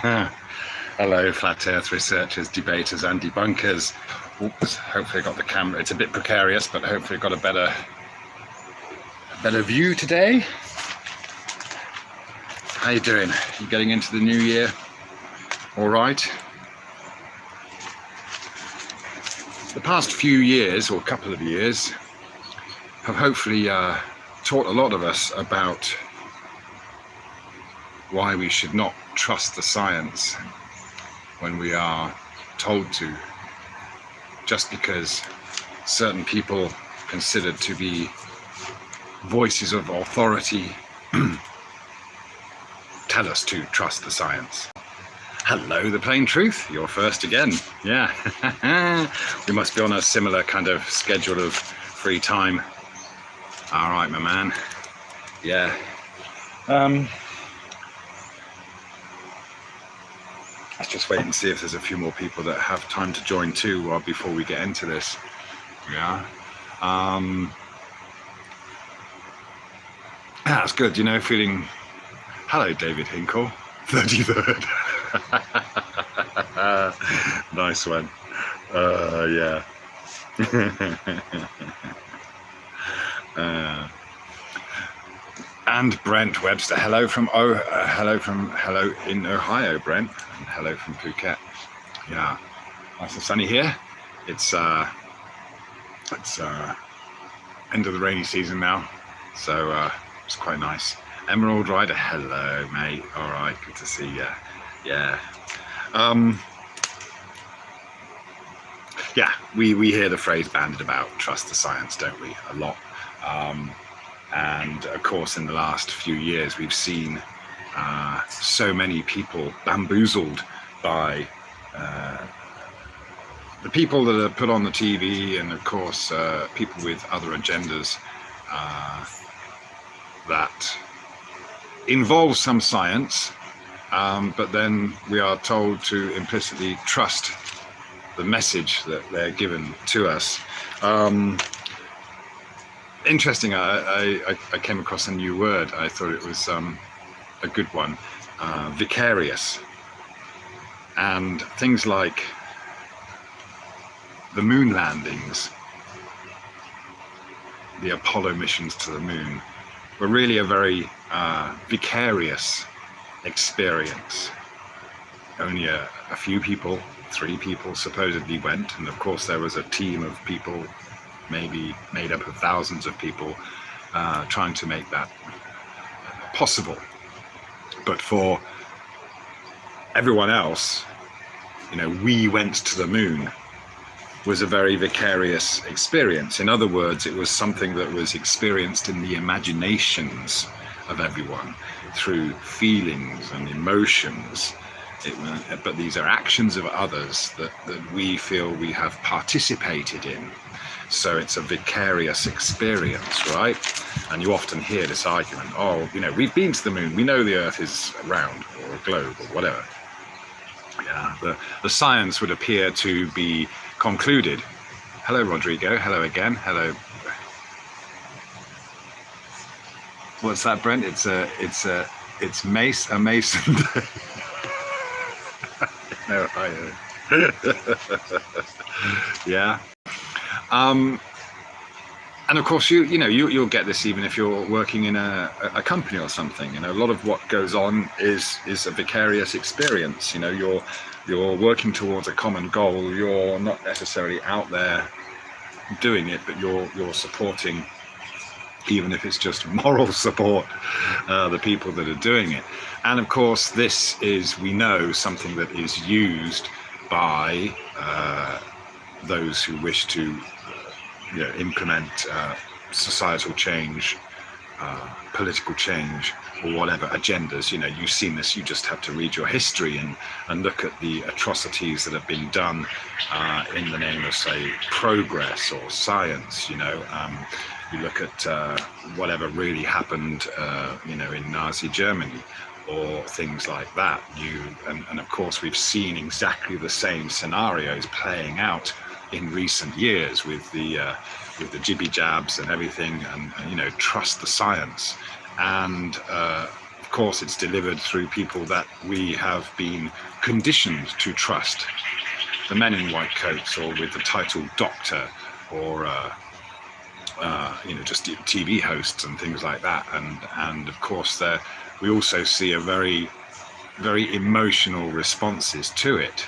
Hello, flat earth researchers, debaters and debunkers. Oops, hopefully I got the camera. It's a bit precarious, but hopefully I got a better view today. How you doing? You getting into the new year? All right. The past few years, or couple of years, have hopefully taught a lot of us about why we should not trust the science when we are told to, just because certain people considered to be voices of authority tell us to trust the science. Hello, the plain truth. You're first again. Yeah. We must be on a similar kind of schedule of free time. All right, my man. Yeah. Let's just wait and see if there's a few more people that have time to join too before we get into this. Yeah. That's good, you know, feeling... Hello, David Hinkle. 33rd. Nice one. Yeah. And Brent Webster. Hello in Ohio, Brent, and hello from Phuket. Yeah, nice and sunny here. It's end of the rainy season now, so it's quite nice. Emerald Rider, hello, mate. All right, good to see you. Yeah. Yeah, we hear the phrase bandied about, trust the science, don't we? A lot. And of course, in the last few years, we've seen so many people bamboozled by the people that are put on the TV, and of course, people with other agendas that involve some science, but then we are told to implicitly trust the message that they're given to us. Interesting. I came across a new word. I thought it was a good one. Vicarious. And things like the moon landings, the Apollo missions to the moon, were really a very vicarious experience. Only a few people, 3 people supposedly went, and of course there was a team of people, maybe made up of thousands of people, trying to make that possible. But for everyone else, you know, we went to the moon was a very vicarious experience. In other words, it was something that was experienced in the imaginations of everyone through feelings and emotions. But these are actions of others that we feel we have participated in. So it's a vicarious experience, right? And you often hear this argument, oh, you know, we've been to the moon, we know the Earth is round or a globe or whatever. Yeah, the science would appear to be concluded. Hello, Rodrigo. Hello again. Hello. What's that, Brent? It's a Mason Day. No, yeah. And of course, you'll get this even if you're working in a company or something. You know, a lot of what goes on is a vicarious experience. You know, you're working towards a common goal. You're not necessarily out there doing it, but you're supporting, even if it's just moral support, the people that are doing it. And of course, this is, we know, something that is used by those who wish to implement societal change, political change, or whatever agendas. You know, you've seen this. You just have to read your history and look at the atrocities that have been done in the name of, say, progress or science. You know, you look at whatever really happened, in Nazi Germany, or things like that. And of course, we've seen exactly the same scenarios playing out in recent years with the jibby jabs and everything, and trust the science. And of of course it's delivered through people that we have been conditioned to trust. The men in white coats, or with the title doctor, or just TV hosts and things like that. And of course we also see a very, very emotional responses to it.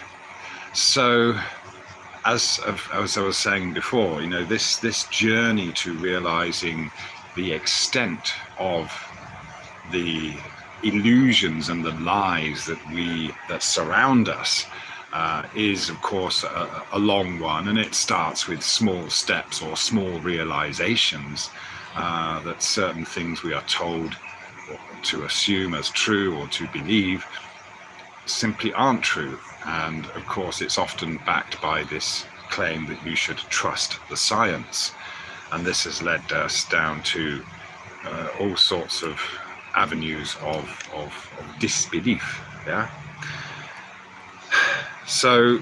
So as I was saying before, this journey to realizing the extent of the illusions and the lies that surround us is, of course, a long one, and it starts with small steps or small realizations that certain things we are told to assume as true or to believe simply aren't true. And of course it's often backed by this claim that you should trust the science, and this has led us down to all sorts of avenues of disbelief. Yeah. So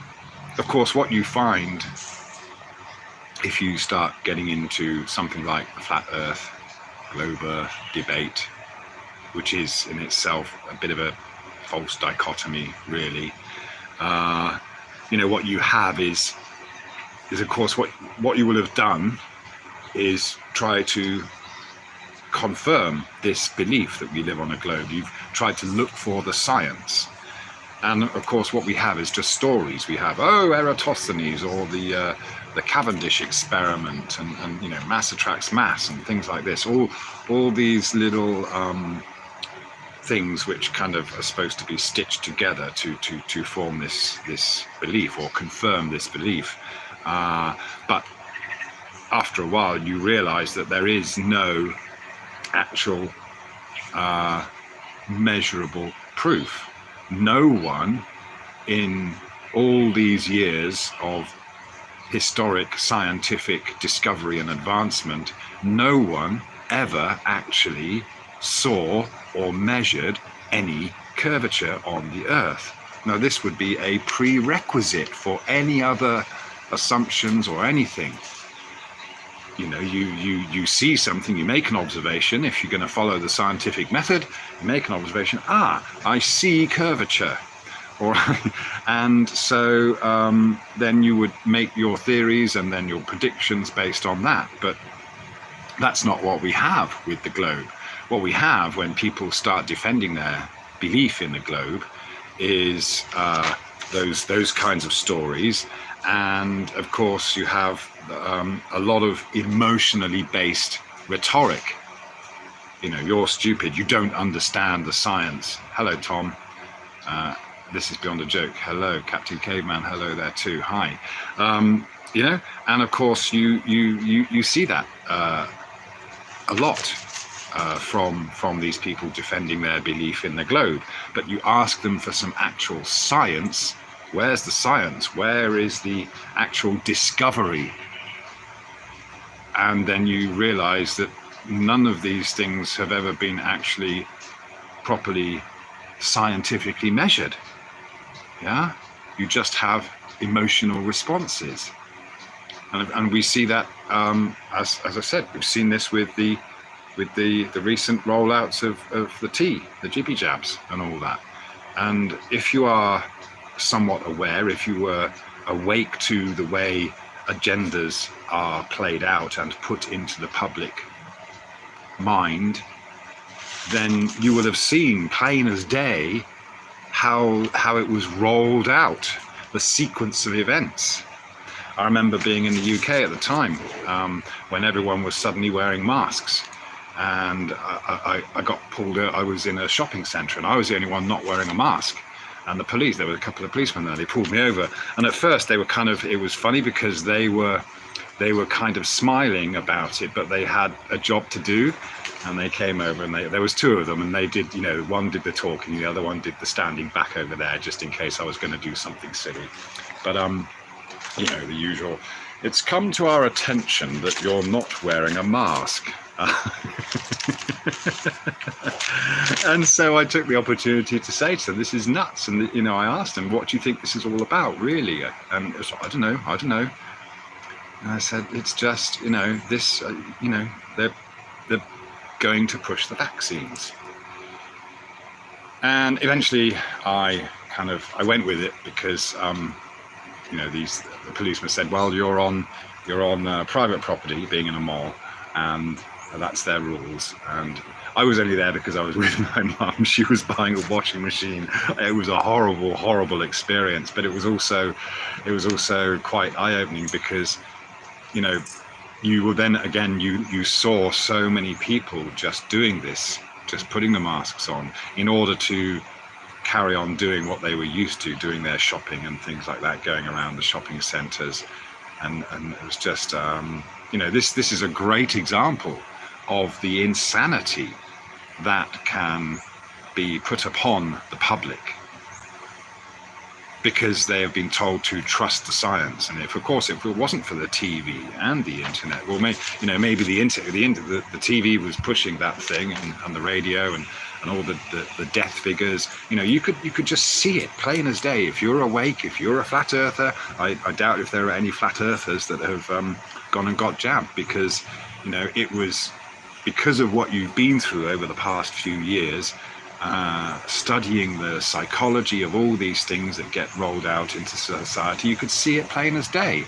of course what you find if you start getting into something like the flat earth, globe earth debate, which is in itself a bit of a false dichotomy, really. What you have is of course what you will have done is try to confirm this belief that we live on a globe. You've tried to look for the science, and of course what we have is just stories. We have Eratosthenes, or the Cavendish experiment, and mass attracts mass, and things like this. All these little things which kind of are supposed to be stitched together to form this belief or confirm this belief. But after a while you realize that there is no actual measurable proof. No one in all these years of historic scientific discovery and advancement, no one ever actually saw or measured any curvature on the earth. Now this would be a prerequisite for any other assumptions or anything. You see something, you make an observation. If you're going to follow the scientific method, you make an observation, I see curvature. And so then you would make your theories and then your predictions based on that. But that's not what we have with the globe. What we have when people start defending their belief in the globe is those kinds of stories. And of course you have a lot of emotionally based rhetoric. You're stupid, you don't understand the science. Hello, Tom. This is Beyond a Joke. Hello, Captain Caveman. Hello there too. Hi. And of course you see that a lot from these people defending their belief in the globe. But you ask them for some actual science. Where's the science? Where is the actual discovery? And then you realize that none of these things have ever been actually properly scientifically measured. Yeah, you just have emotional responses, and we see that as I said, we've seen this with the recent rollouts of the GP jabs and all that. And if you are somewhat aware, if you were awake to the way agendas are played out and put into the public mind, then you will have seen plain as day how it was rolled out, the sequence of events. I remember being in the UK at the time when everyone was suddenly wearing masks, and I got pulled out. I was in a shopping centre and I was the only one not wearing a mask. And the police, there were a couple of policemen there, they pulled me over. And at first they were it was funny because they were kind of smiling about it, but they had a job to do. And they came over, and there was two of them, and they did, one did the talking, the other one did the standing back over there, just in case I was going to do something silly. But, the usual, it's come to our attention that you're not wearing a mask. And so I took the opportunity to say to them, this is nuts. And, I asked them, what do you think this is all about, really? And it was, I don't know. And I said, it's just, they're going to push the vaccines. And eventually I went with it because the policeman said, well, you're on private property, being in a mall, and that's their rules. And I was only there because I was with my mum. She was buying a washing machine. It was a horrible experience, but it was also quite eye-opening because, you were then again, you saw so many people just doing this, just putting the masks on in order to carry on doing what they were used to, doing their shopping and things like that, going around the shopping centres. And it was just, this is a great example of the insanity that can be put upon the public because they have been told to trust the science. And if it wasn't for the TV and the internet, well, maybe the TV was pushing that thing, and the radio and all the death figures, you could just see it plain as day. If you're awake, if you're a flat earther, I doubt if there are any flat earthers that have gone and got jabbed, because it was because of what you've been through over the past few years, studying the psychology of all these things that get rolled out into society. You could see it plain as day.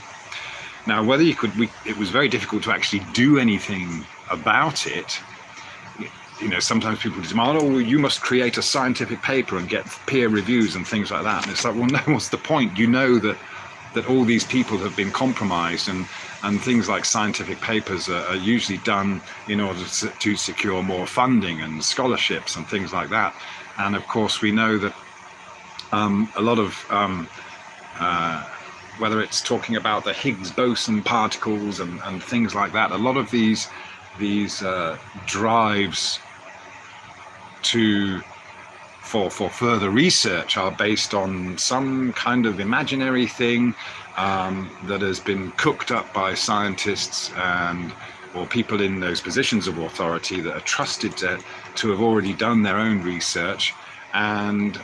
Now, whether it was very difficult to actually do anything about it. Sometimes people demand, oh, you must create a scientific paper and get peer reviews and things like that. And it's like, well, no, what's the point? That all these people have been compromised, and things like scientific papers are usually done in order to secure more funding and scholarships and things like that. And of course, we know that a lot of, whether it's talking about the Higgs boson particles and things like that, a lot of these drives for further research are based on some kind of imaginary thing that has been cooked up by scientists or people in those positions of authority that are trusted to have already done their own research, and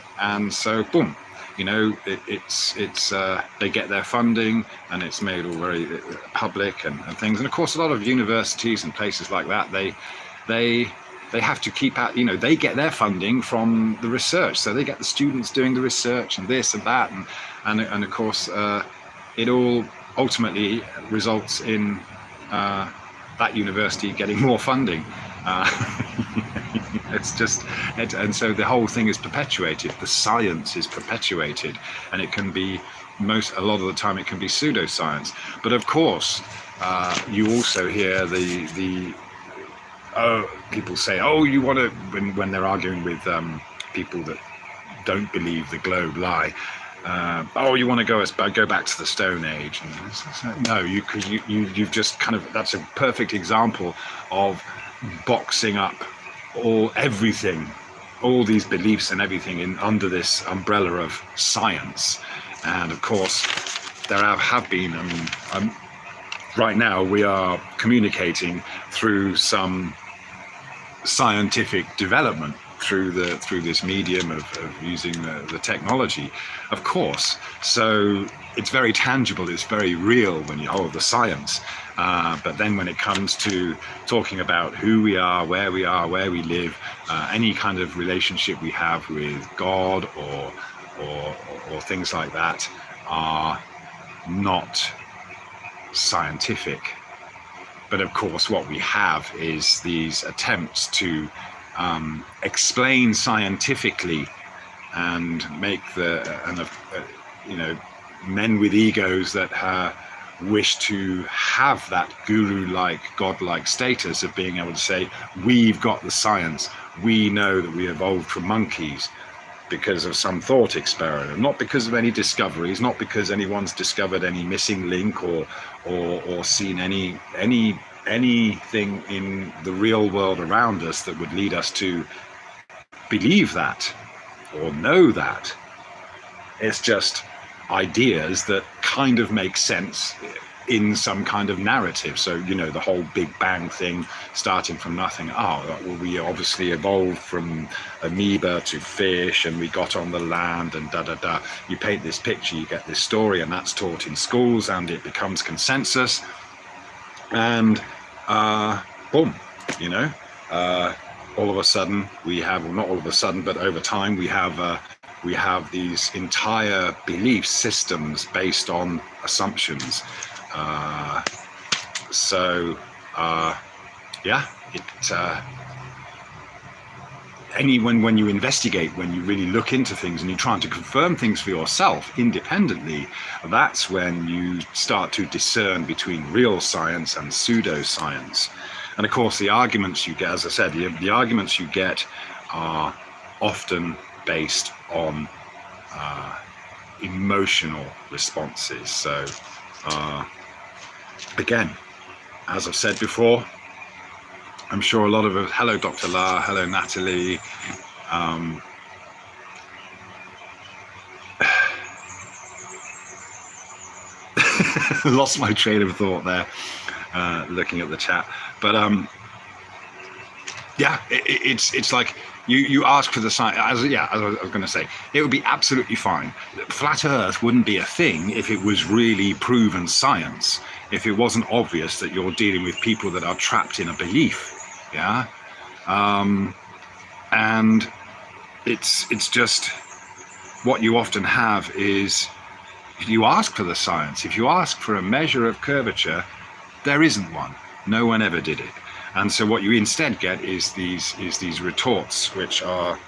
so boom, it's they get their funding, and it's made all very public and things. And of course, a lot of universities and places like that, they have to keep out, they get their funding from the research, so they get the students doing the research and this and that, and of course it all ultimately results in that university getting more funding. And so the whole thing is perpetuated. The science is perpetuated, and it can be a lot of the time it can be pseudoscience. But of course, you also hear people say, oh, you want to, when they're arguing with people that don't believe the globe lie, you want to go back to the Stone Age. And no, you've just that's a perfect example of boxing up everything, all these beliefs and everything under this umbrella of science. And of course, there have been, right now we are communicating through some scientific development through this medium of using the technology, of course. So it's very tangible, it's very real when you hold the science. But then when it comes to talking about who we are, where we live, any kind of relationship we have with God or things like that are not scientific. But of course, what we have is these attempts to explain scientifically and make men with egos that wish to have that guru-like, godlike status of being able to say, we've got the science, we know that we evolved from monkeys because of some thought experiment, not because of any discoveries, not because anyone's discovered any missing link or seen anything in the real world around us that would lead us to believe that or know that. It's just ideas that kind of make sense in some kind of narrative. So, the whole Big Bang thing, starting from nothing. We obviously evolved from amoeba to fish, and we got on the land, and da-da-da. You paint this picture, you get this story, and that's taught in schools, and it becomes consensus. And boom, all of a sudden we have, well, not all of a sudden, but over time we have these entire belief systems based on assumptions. So yeah, it when you investigate, when you really look into things and you're trying to confirm things for yourself independently, that's when you start to discern between real science and pseudoscience. And of course, the arguments you get, as I said, the arguments you get are often based on emotional responses. So again, as I've said before, I'm sure a lot of us, hello Dr. La, hello Natalie. Lost my train of thought there, looking at the chat. But yeah, it's like you ask for the science. As I was going to say, it would be absolutely fine. Flat Earth wouldn't be a thing if it was really proven science. If it wasn't obvious that you're dealing with people that are trapped in a belief. Yeah, and it's just what you often have is you ask for the science. If you ask for a measure of curvature, there isn't one. No one ever did it. And so what you instead get is these retorts, which are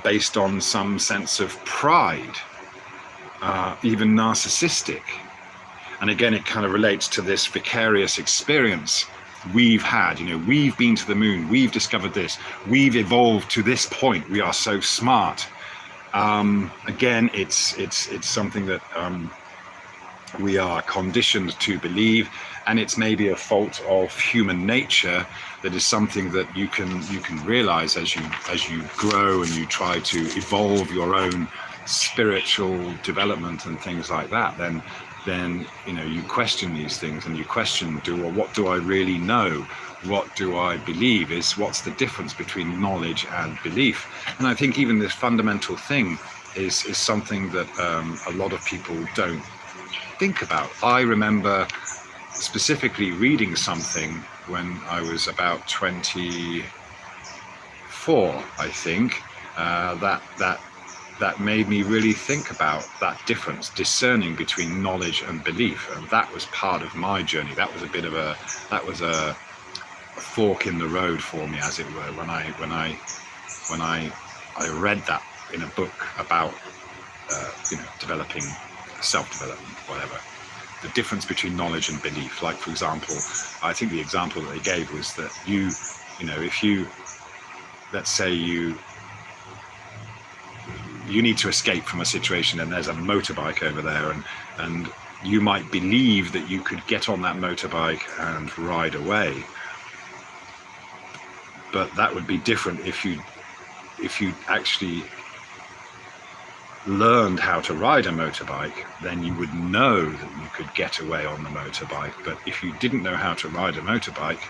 based on some sense of pride, even narcissistic. And again, it kind of relates to this vicarious experience we've had. We've been to the moon, we've discovered this, we've evolved to this point, we are so smart. Again, it's something that we are conditioned to believe, and it's maybe a fault of human nature that is something that you can realize as you grow and you try to evolve your own spiritual development and things like that. Then you question these things, and you question, what do I really know? What do I believe? What's the difference between knowledge and belief? And I think even this fundamental thing is something that a lot of people don't think about. I remember specifically reading something when I was about 24, I think, that made me really think about that difference, discerning between knowledge and belief. And that was part of my journey. That was a fork in the road for me, as it were, when I read that in a book about developing, self-development, whatever. The difference between knowledge and belief. Like, for example, I think the example that they gave was that if you, let's say you need to escape from a situation and there's a motorbike over there, and you might believe that you could get on that motorbike and ride away. But that would be different if you actually learned how to ride a motorbike. Then you would know that you could get away on the motorbike. But if you didn't know how to ride a motorbike,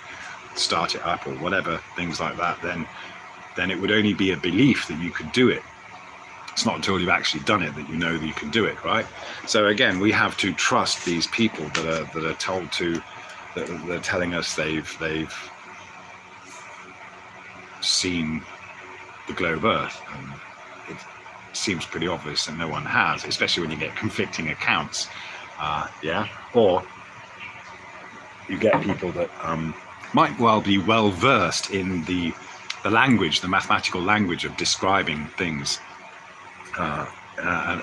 start it up or whatever, things like that, then it would only be a belief that you could do it. It's not until you've actually done it that you know that you can do it, right? So again, we have to trust these people that are told to, that they're telling us they've seen the globe Earth, and it seems pretty obvious that no one has, especially when you get conflicting accounts. Or you get people that might well be well versed in the language, the mathematical language of describing things,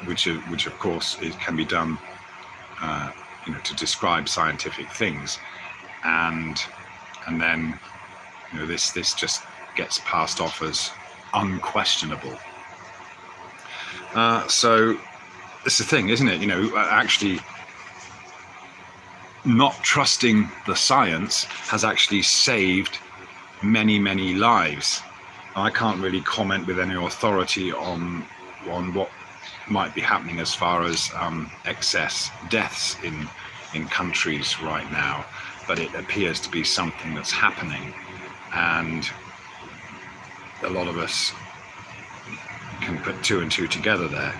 which of course can be done to describe scientific things, and then this just gets passed off as unquestionable. So it's the thing, isn't it? Actually not trusting the science has actually saved many, many lives. I can't really comment with any authority on what might be happening as far as excess deaths in countries right now, but it appears to be something that's happening, and a lot of us can put two and two together there.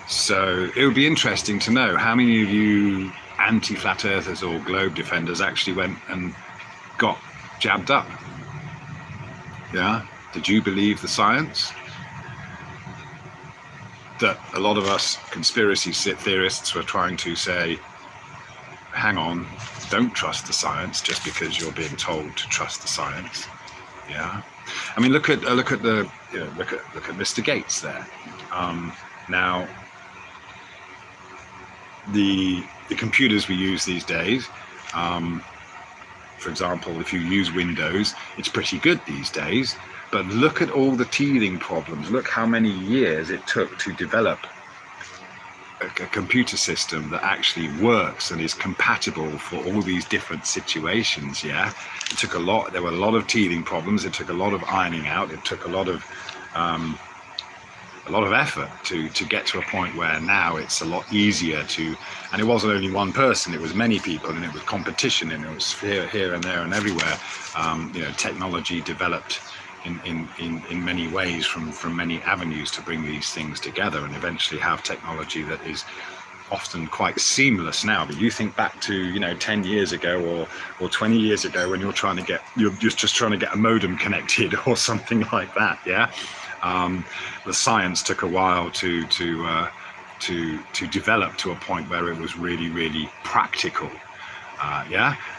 So it would be interesting to know how many of you anti-flat earthers or globe defenders actually went and got jabbed up? Yeah. Did you believe the science? That a lot of us conspiracy theorists were trying to say, hang on, don't trust the science just because you're being told to trust the science. Yeah. I mean, look at the look at Mr. Gates there. Now, the computers we use these days, for example, if you use Windows, it's pretty good these days. But look at all the teething problems. Look how many years it took to develop a computer system that actually works and is compatible for all these different situations. Yeah, it took a lot. There were a lot of teething problems. It took a lot of ironing out. It took a lot of effort to get to a point where now it's a lot easier to. And it wasn't only one person; it was many people, and it was competition, and it was here and there and everywhere. Technology developed in many ways from many avenues to bring these things together and eventually have technology that is often quite seamless now. But you think back to 10 years ago or 20 years ago when you're just trying to get a modem connected or something like that. Yeah. The science took a while to develop to a point where it was really, really practical.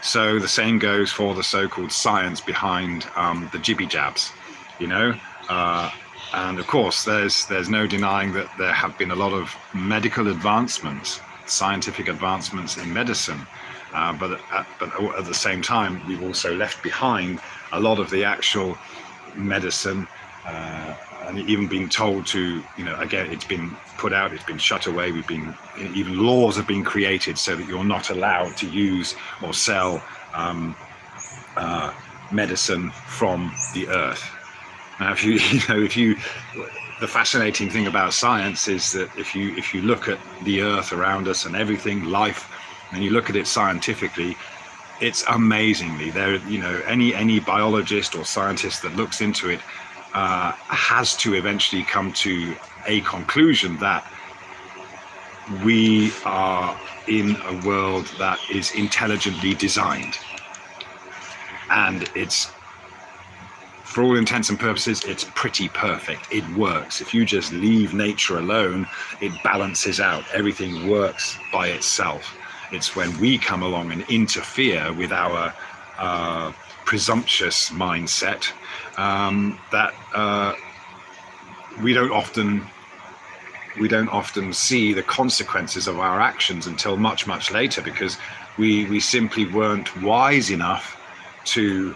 So the same goes for the so-called science behind the jibby jabs, and of course there's no denying that there have been a lot of medical advancements, scientific advancements in medicine, but at the same time we've also left behind a lot of the actual medicine, and even been told to, again, it's been put out, it's been shut away. Even laws have been created so that you're not allowed to use or sell medicine from the earth. Now, the fascinating thing about science is that if you look at the earth around us and everything, life, and you look at it scientifically, it's amazingly there. Any biologist or scientist that looks into it has to eventually come to a conclusion that we are in a world that is intelligently designed, and it's, for all intents and purposes, it's pretty perfect. It works. If you just leave nature alone, it balances out. Everything works by itself. It's when we come along and interfere with our presumptuous mindset that we don't often see the consequences of our actions until much, much later, because we simply weren't wise enough to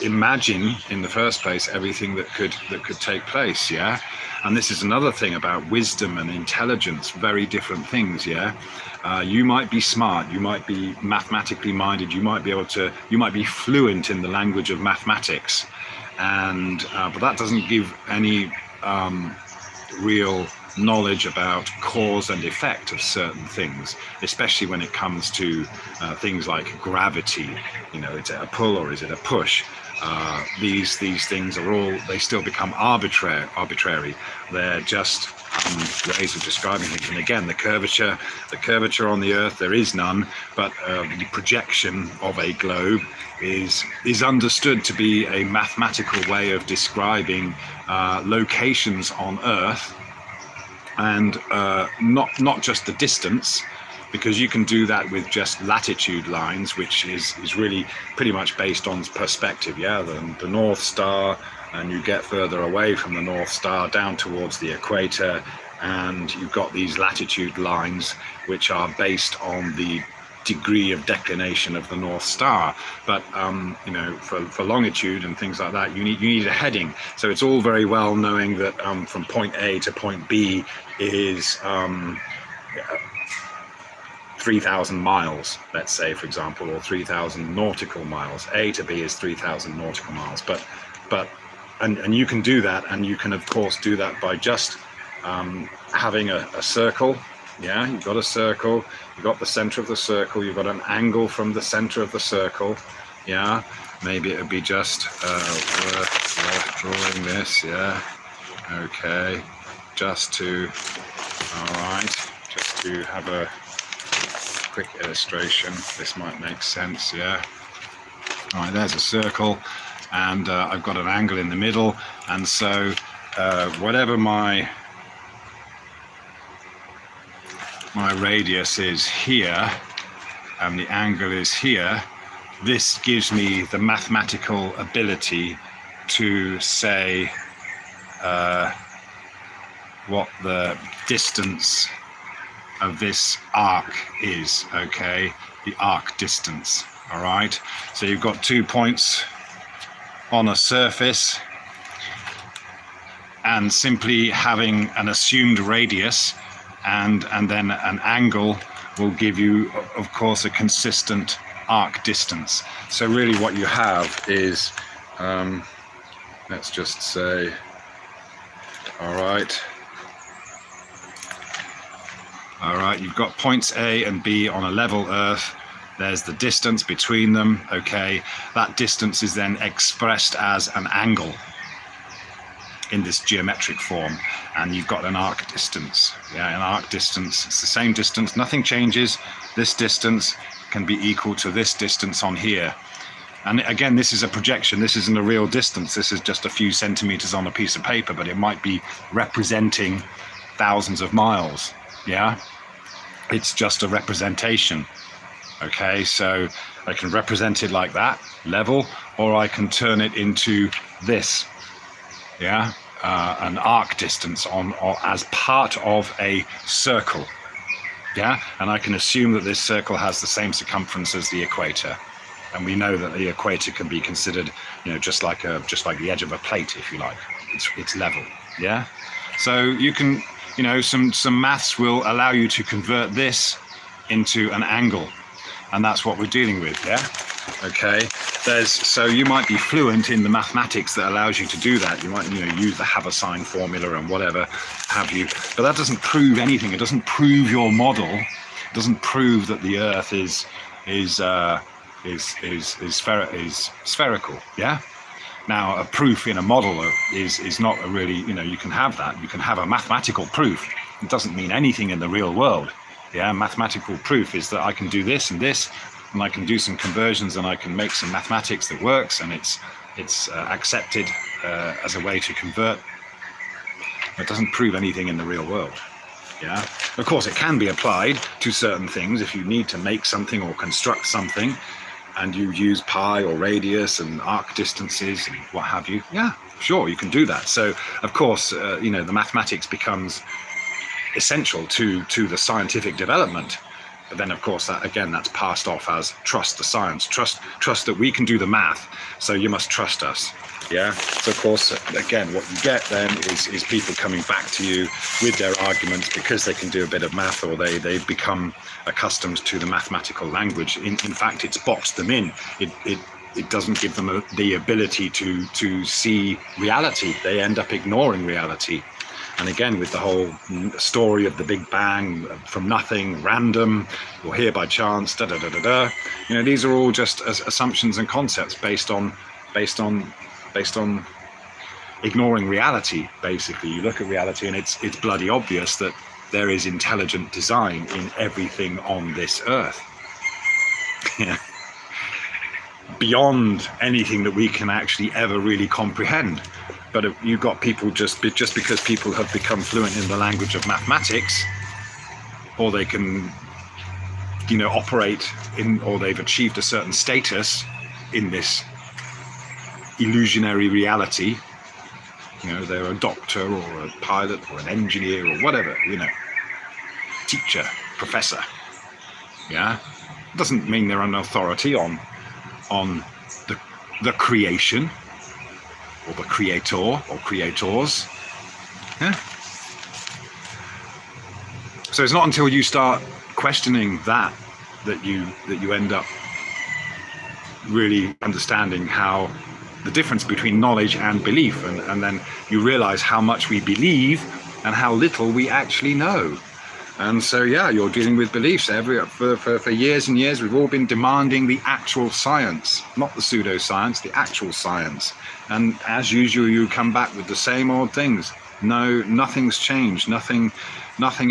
imagine in the first place everything that could take place. Yeah. And this is another thing about wisdom and intelligence, very different things. Yeah. You might be smart, you might be mathematically minded, you might be fluent in the language of mathematics, and but that doesn't give any real knowledge about cause and effect of certain things, especially when it comes to things like gravity. Is it a pull or is it a push? These things they still become arbitrary. They're just ways of describing things. And again, the curvature on the earth, there is none, but the projection of a globe is understood to be a mathematical way of describing locations on earth, and not just the distance, because you can do that with just latitude lines, which is really pretty much based on perspective. Yeah, the North Star, and you get further away from the North Star down towards the equator, and you've got these latitude lines which are based on the degree of declination of the North Star. But for longitude and things like that, you need a heading. So it's all very well knowing that from point A to point B is 3,000 miles, let's say, for example, or 3,000 nautical miles. A to B is 3,000 nautical miles. And you can do that, and you can of course do that by just having a circle. Yeah, you've got a circle, you've got the center of the circle, you've got an angle from the center of the circle. Yeah, maybe it would be just worth drawing this. Yeah, okay, just to have a quick illustration. This might make sense, yeah. All right, there's a circle, and I've got an angle in the middle, and so whatever my radius is here, and the angle is here, this gives me the mathematical ability to say what the distance of this arc is, okay? The arc distance, all right? So you've got 2 points on a surface, and simply having an assumed radius and then an angle will give you, of course, a consistent arc distance. So really what you have is, let's just say, all right, you've got points A and B on a level Earth. There's the distance between them, okay? That distance is then expressed as an angle in this geometric form, and you've got an arc distance. Yeah, an arc distance, it's the same distance, nothing changes. This distance can be equal to this distance on here. And again, this is a projection, this isn't a real distance, this is just a few centimeters on a piece of paper, but it might be representing thousands of miles, yeah? It's just a representation, okay? So I can represent it like that, level, or I can turn it into this, yeah? An arc distance or as part of a circle, yeah? And I can assume that this circle has the same circumference as the equator. And we know that the equator can be considered, you know, just like the edge of a plate, if you like. It's level, yeah? So you can, you know, some maths will allow you to convert this into an angle, and that's what we're dealing with, yeah? Okay, so you might be fluent in the mathematics that allows you to do that. You might, you know, use the Haversine formula and whatever have you, but that doesn't prove anything. It doesn't prove your model. It doesn't prove that the Earth is spherical, yeah? Now, a proof in a model is not a really, you know, you can have that. You can have a mathematical proof. It doesn't mean anything in the real world, yeah? Mathematical proof is that I can do this and this, and I can do some conversions, and I can make some mathematics that works, and it's accepted as a way to convert. It doesn't prove anything in the real world, yeah? Of course, it can be applied to certain things if you need to make something or construct something, and you use pi or radius and arc distances and what have you. Yeah, sure, you can do that. So, of course, you know, the mathematics becomes essential to the scientific development. But then, of course, that again, that's passed off as trust the science, trust that we can do the math. So you must trust us. Yeah. So of course, again, what you get then is people coming back to you with their arguments because they can do a bit of math, or they've become accustomed to the mathematical language. In fact, it's boxed them in. It doesn't give them the ability to see reality. They end up ignoring reality. And again, with the whole story of the Big Bang, from nothing, random, or here by chance, da da da da da. You know, these are all just assumptions and concepts based on ignoring reality. Basically, you look at reality, and it's bloody obvious that there is intelligent design in everything on this Earth. Yeah. Beyond anything that we can actually ever really comprehend. But you've got people just because people have become fluent in the language of mathematics, or they can, you know, operate in, or they've achieved a certain status in this illusionary reality. You know, they're a doctor or a pilot or an engineer or whatever, you know, teacher, professor. Yeah, it doesn't mean they're an authority on the creation, or the creator or creators. Yeah. So it's not until you start questioning that you end up really understanding how the difference between knowledge and belief, and then you realize how much we believe and how little we actually know. And so, yeah, you're dealing with beliefs. For years and years, we've all been demanding the actual science, not the pseudoscience, the actual science. And as usual, you come back with the same old things. No, nothing's changed. Nothing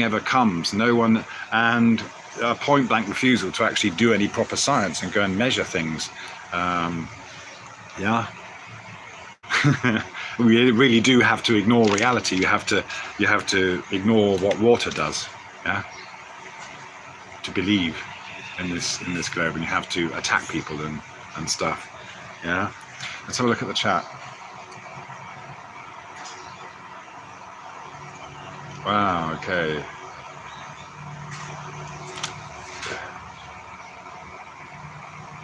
ever comes. No one. And a point blank refusal to actually do any proper science and go and measure things. Yeah. We really do have to ignore reality. You have to ignore what water does, yeah, to believe in this globe, and you have to attack people and stuff. Yeah. Let's have a look at the chat. Wow. Okay.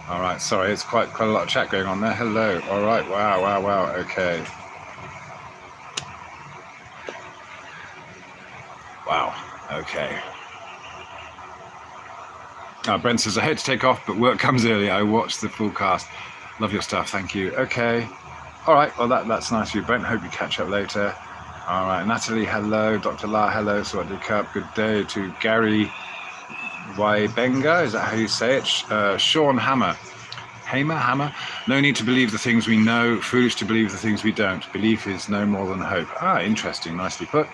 All right. Sorry, it's quite a lot of chat going on there. Hello. All right. Wow. Okay. Wow. Okay. Brent says, I hate to take off, but work comes early. I watched the full cast. Love your stuff. Thank you. Okay. All right. Well, that's nice of you, Brent. Hope you catch up later. All right. Natalie, hello. Dr. La, hello. Sawadi Cup. Good day to Gary Waibenga. Is that how you say it? Sean Hammer. Hammer. No need to believe the things we know. Foolish to believe the things we don't. Belief is no more than hope. Interesting. Nicely put.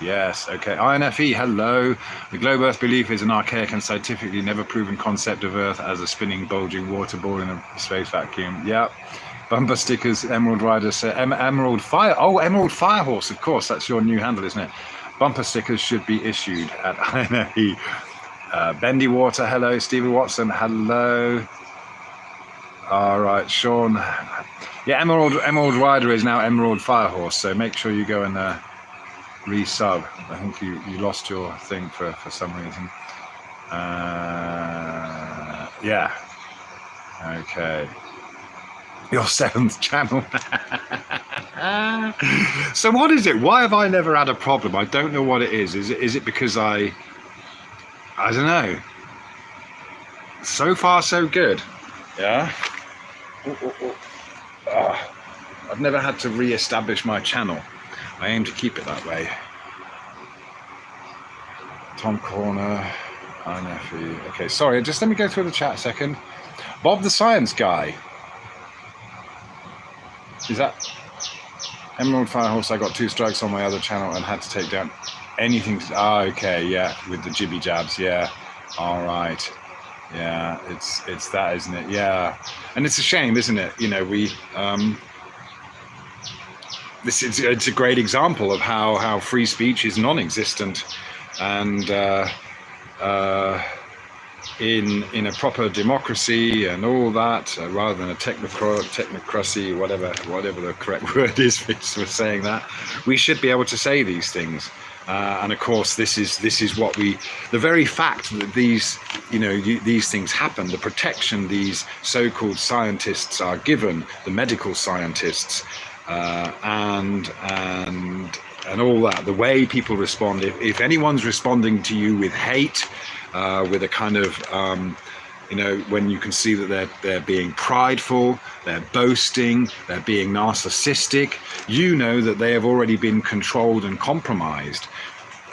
Yes, okay. INFE, hello. The globe Earth belief is an archaic and scientifically never proven concept of Earth as a spinning, bulging water ball in a space vacuum. Yep. Bumper stickers, Emerald Rider, Emerald Fire. Oh, Emerald Firehorse, of course. That's your new handle, isn't it? Bumper stickers should be issued at INFE. Bendy Water, hello. Stevie Watson, hello. All right, Sean. Yeah, Emerald Rider is now Emerald Firehorse, so make sure you go and resub. I think you lost your thing for some reason. Yeah. Okay. Your 7th channel. So what is it? Why have I never had a problem? I don't know what it is. Is it because I don't know. So far so good. Yeah. I've never had to re-establish my channel. I aim to keep it that way. Tom Corner, INFE. Okay, sorry, just let me go through the chat a second. Bob the Science Guy. Is that Emerald Firehorse? I got 2 strikes on my other channel and had to take down anything. Okay, yeah, with the jibby jabs, yeah. All right. Yeah, it's that, isn't it? Yeah. And it's a shame, isn't it? You know, we it's a great example of how free speech is non-existent, and in a proper democracy and all that, rather than a technocracy, whatever the correct word is for saying that, we should be able to say these things. And of course, this is what the very fact that these things happen, the protection these so-called scientists are given, the medical scientists, and all that, the way people respond. If anyone's responding to you with hate, with a kind of when you can see that they're being prideful, they're boasting, they're being narcissistic, you know that they have already been controlled and compromised.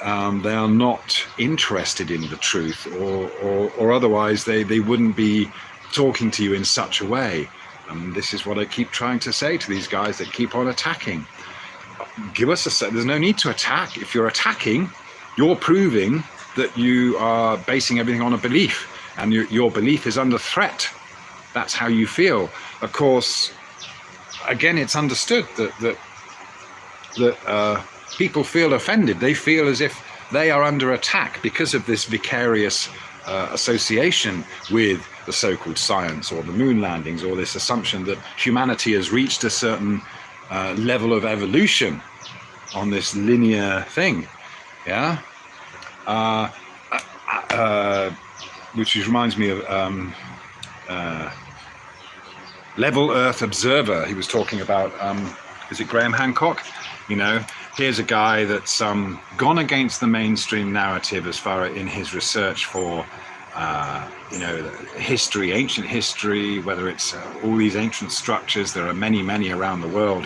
They are not interested in the truth, or otherwise they wouldn't be talking to you in such a way. This is what I keep trying to say to these guys that keep on attacking. Give us there's no need to attack. If you're attacking, you're proving that you are basing everything on a belief, and your belief is under threat. That's how you feel. Of course, again, it's understood that people feel offended. They feel as if they are under attack because of this vicarious association with the so-called science, or the moon landings, or this assumption that humanity has reached a certain level of evolution on this linear thing. Yeah. Which reminds me of Level Earth Observer. He was talking about, is it Graham Hancock? Here's a guy that's gone against the mainstream narrative as far in his research for, history, ancient history, whether it's all these ancient structures. There are many, many around the world.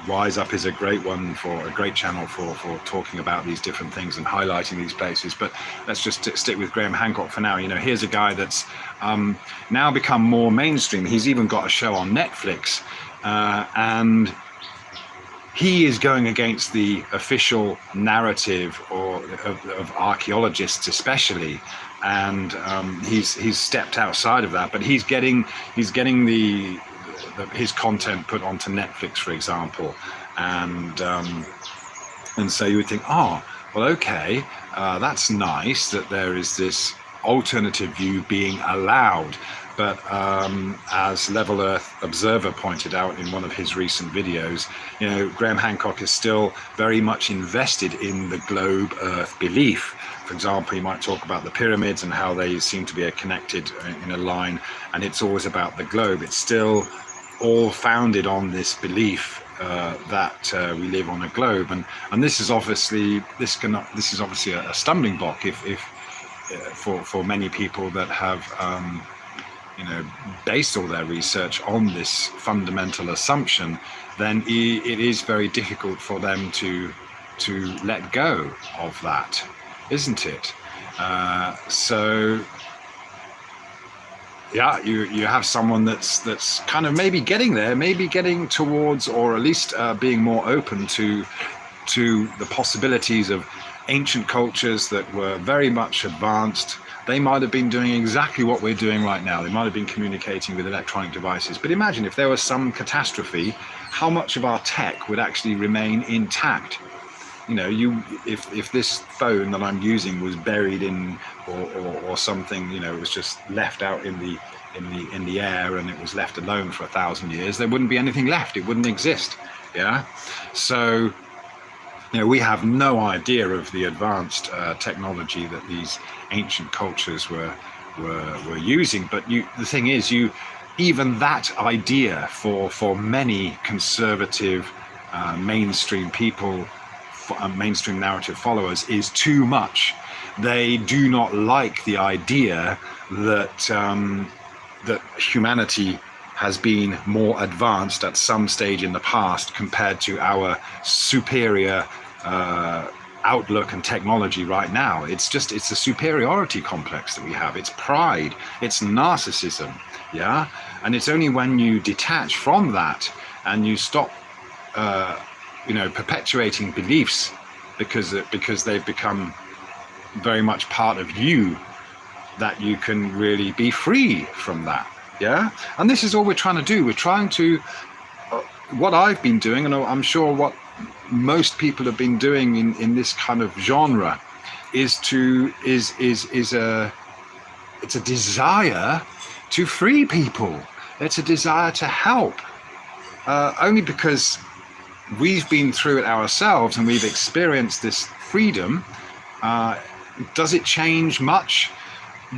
Wise Up is a great one, for a great channel for talking about these different things and highlighting these places. But let's just stick with Graham Hancock for now. Here's a guy that's now become more mainstream. He's even got a show on Netflix, and he is going against the official narrative or of archaeologists especially, and he's stepped outside of that. But he's getting his content put onto Netflix, for example, and so you would think, oh, well, okay, that's nice that there is this alternative view being allowed. But as Level Earth Observer pointed out in one of his recent videos, Graham Hancock is still very much invested in the globe Earth belief. For example, he might talk about the pyramids and how they seem to be connected in a line, and it's always about the globe. It's still all founded on this belief that we live on a globe, and this is obviously a stumbling block if for many people that have based all their research on this fundamental assumption. Then it is very difficult for them to let go of that, isn't it? So yeah, you have someone that's kind of maybe getting there, maybe getting towards, or at least being more open to the possibilities of ancient cultures that were very much advanced. They might have been doing exactly what we're doing right now. They might have been communicating with electronic devices. But imagine if there was some catastrophe, how much of our tech would actually remain intact? If this phone that I'm using was buried in or something, it was just left out in the air and it was left alone for 1,000 years, there wouldn't be anything left. It wouldn't exist. Yeah. So we have no idea of the advanced technology that these ancient cultures were using. But the thing is, even that idea for many conservative mainstream people, mainstream narrative followers, is too much. They do not like the idea that that humanity has been more advanced at some stage in the past compared to our superior outlook and technology right now. It's a superiority complex that we have. It's pride, it's narcissism, yeah? And it's only when you detach from that and you stop perpetuating beliefs because they've become very much part of you, that you can really be free from that. Yeah. And this is all we're trying to do. We're trying to what I've been doing, and I'm sure what most people have been doing in this kind of genre, is it's a desire to free people. It's a desire to help, only because we've been through it ourselves and we've experienced this freedom. Does it change much?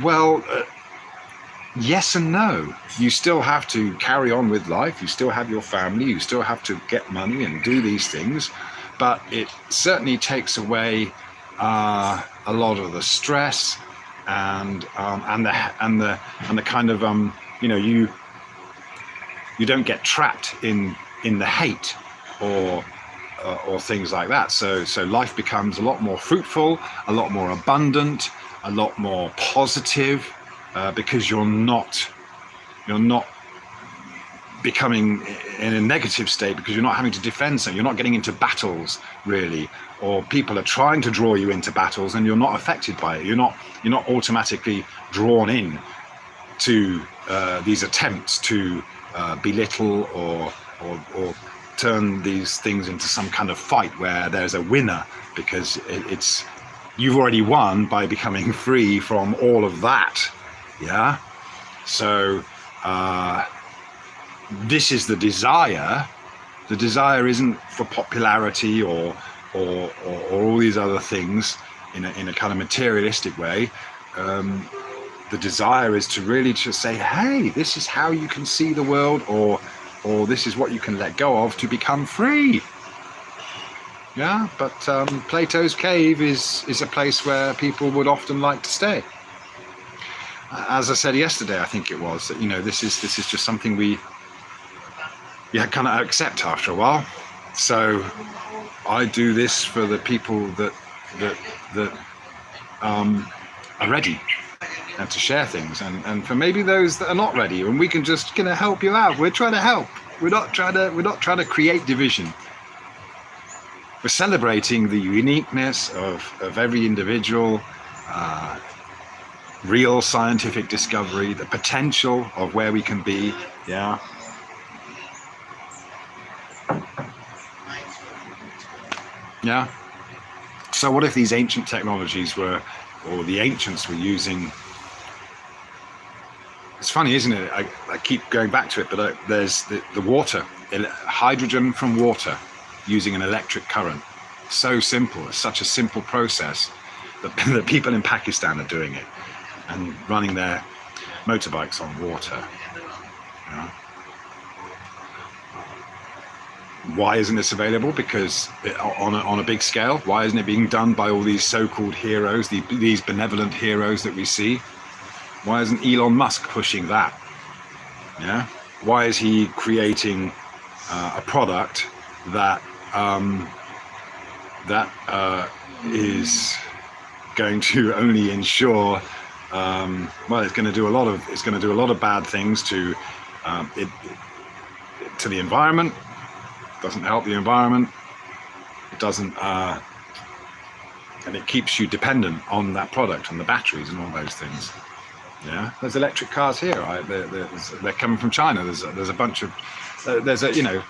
Well, yes and no. You still have to carry on with life. You still have your family. You still have to get money and do these things. But it certainly takes away a lot of the stress and the kind of you don't get trapped in the hate or things like that. So life becomes a lot more fruitful, a lot more abundant, a lot more positive, because you're not becoming in a negative state, because you're not having to defend something. You're not getting into battles really, or people are trying to draw you into battles and you're not affected by it. You're not automatically drawn in to these attempts to belittle or turn these things into some kind of fight where there's a winner, because you've already won by becoming free from all of that. Yeah. So this is the desire. The desire isn't for popularity or all these other things in a kind of materialistic way. The desire is to really just say, hey, this is how you can see the world, or this is what you can let go of to become free. Yeah, but Plato's cave is a place where people would often like to stay. As I said yesterday, I think it was, that this is just something we kind of accept after a while. So I do this for the people that are ready, and to share things, and for maybe those that are not ready, and we can just help you out. We're trying to help. We're not trying to create division. We're celebrating the uniqueness of every individual, real scientific discovery, the potential of where we can be. Yeah. Yeah. So what if these ancient technologies were, or the ancients were using, it's funny, isn't it? I keep going back to it, but there's the water, hydrogen from water using an electric current. So simple, it's such a simple process that the people in Pakistan are doing it and running their motorbikes on water. You know? Why isn't this available? Because on a big scale, why isn't it being done by all these so-called heroes, these benevolent heroes that we see? Why isn't Elon Musk pushing that? Yeah. Why is he creating a product that is going to only ensure, well, it's going to do a lot of bad things to the environment. Doesn't help the environment. It doesn't, and it keeps you dependent on that product and the batteries and all those things. Yeah, there's electric cars here. They're coming from China. There's a bunch of,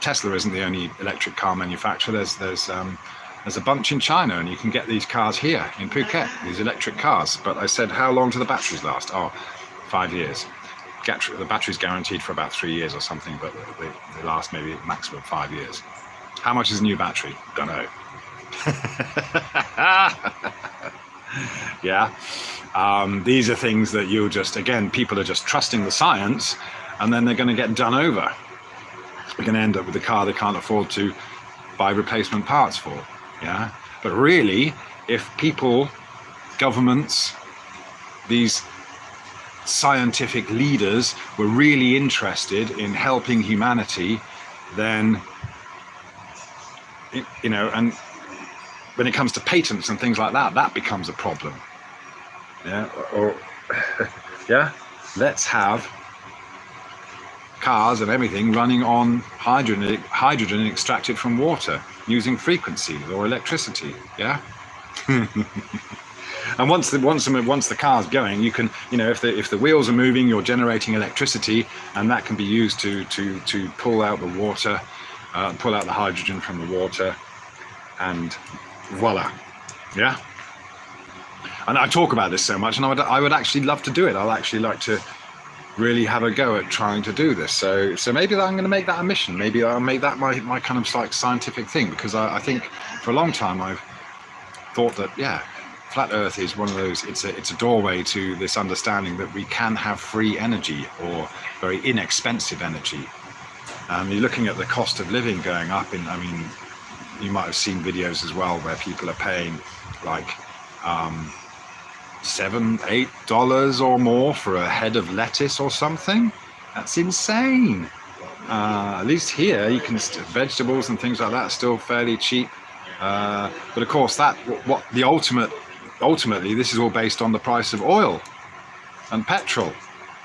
Tesla isn't the only electric car manufacturer. There's a bunch in China, and you can get these cars here in Phuket. These electric cars. But I said, how long do the batteries last? Oh, 5 years. The battery's guaranteed for about 3 years or something, but they last maybe maximum 5 years. How much is a new battery? Don't know. Yeah. These are things that people are just trusting the science, and then they're going to get done over. They're going to end up with a car they can't afford to buy replacement parts for. Yeah. But really, if people, governments, these scientific leaders were really interested in helping humanity, then, and when it comes to patents and things like that, that becomes a problem. Yeah, or yeah, let's have cars and everything running on hydrogen extracted from water using frequencies or electricity. Yeah. And once the car's going, you can, if the wheels are moving, you're generating electricity, and that can be used to pull out the water, pull out the hydrogen from the water, and voila. Yeah. And I talk about this so much, and I would actually love to do it. I'll actually like to really have a go at trying to do this. So maybe I'm going to make that a mission. Maybe I'll make that my kind of like scientific thing, because I think for a long time I've thought that, yeah, flat Earth is one of those, it's a doorway to this understanding that we can have free energy, or very inexpensive energy. You're looking at the cost of living going up you might have seen videos as well where people are paying like $7-8 or more for a head of lettuce or something. That's insane. At least here you can, vegetables and things like that are still fairly cheap. But of course ultimately this is all based on the price of oil and petrol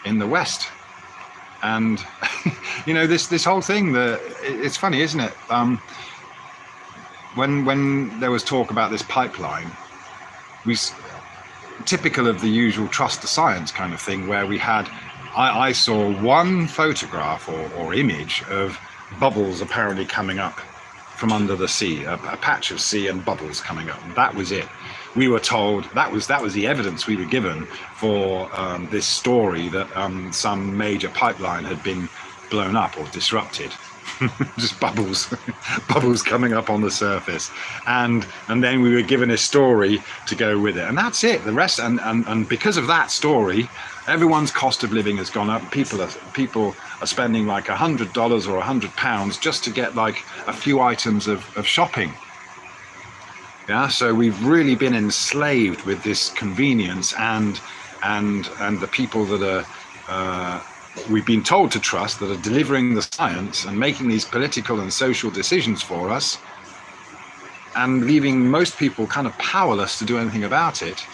in the West. And this whole thing, it's funny, isn't it? When there was talk about this pipeline, typical of the usual trust the science kind of thing, where I saw one photograph or image of bubbles apparently coming up from under the sea, a patch of sea and bubbles coming up. And that was it. We were told that was the evidence we were given for this story that some major pipeline had been blown up or disrupted. Just bubbles coming up on the surface, and then we were given a story to go with it, and that's it. The rest, and because of that story, everyone's cost of living has gone up. People are spending like $100 or £100 just to get like a few items of shopping. Yeah, so we've really been enslaved with this convenience, and the people that are we've been told to trust, that are delivering the science and making these political and social decisions for us, and leaving most people kind of powerless to do anything about it.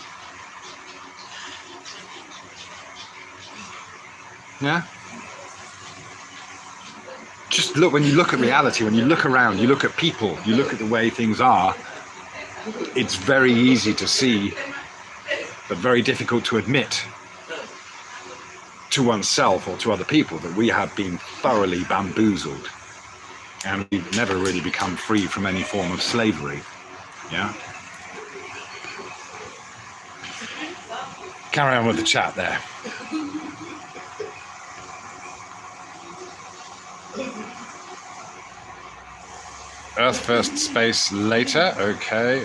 Yeah. just look, when you look at reality, when you look around, you look at people, you look at the way things are, it's very easy to see, but very difficult to admit to oneself or to other people that we have been thoroughly bamboozled and we've never really become free from any form of slavery. Yeah. Carry on with the chat there. Earth first, space later. Okay.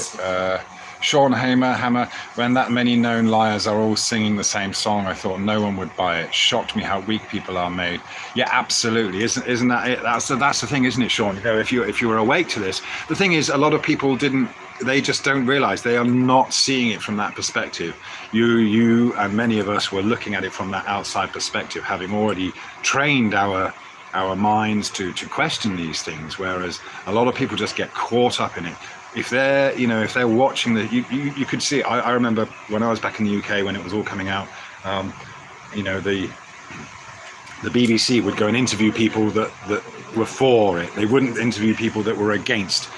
Sean Hammer, when that many known liars are all singing the same song, I thought no one would buy it. Shocked me how weak people are made. Yeah, absolutely. Isn't that it? That's the thing, isn't it, Sean? You know, if you were awake to this, the thing is, a lot of people they just don't realize, they are not seeing it from that perspective. You and many of us were looking at it from that outside perspective, having already trained our minds to question these things, whereas a lot of people just get caught up in it. If they're watching you could see, I remember when I was back in the UK when it was all coming out, the BBC would go and interview people that were for it. They wouldn't interview people that were against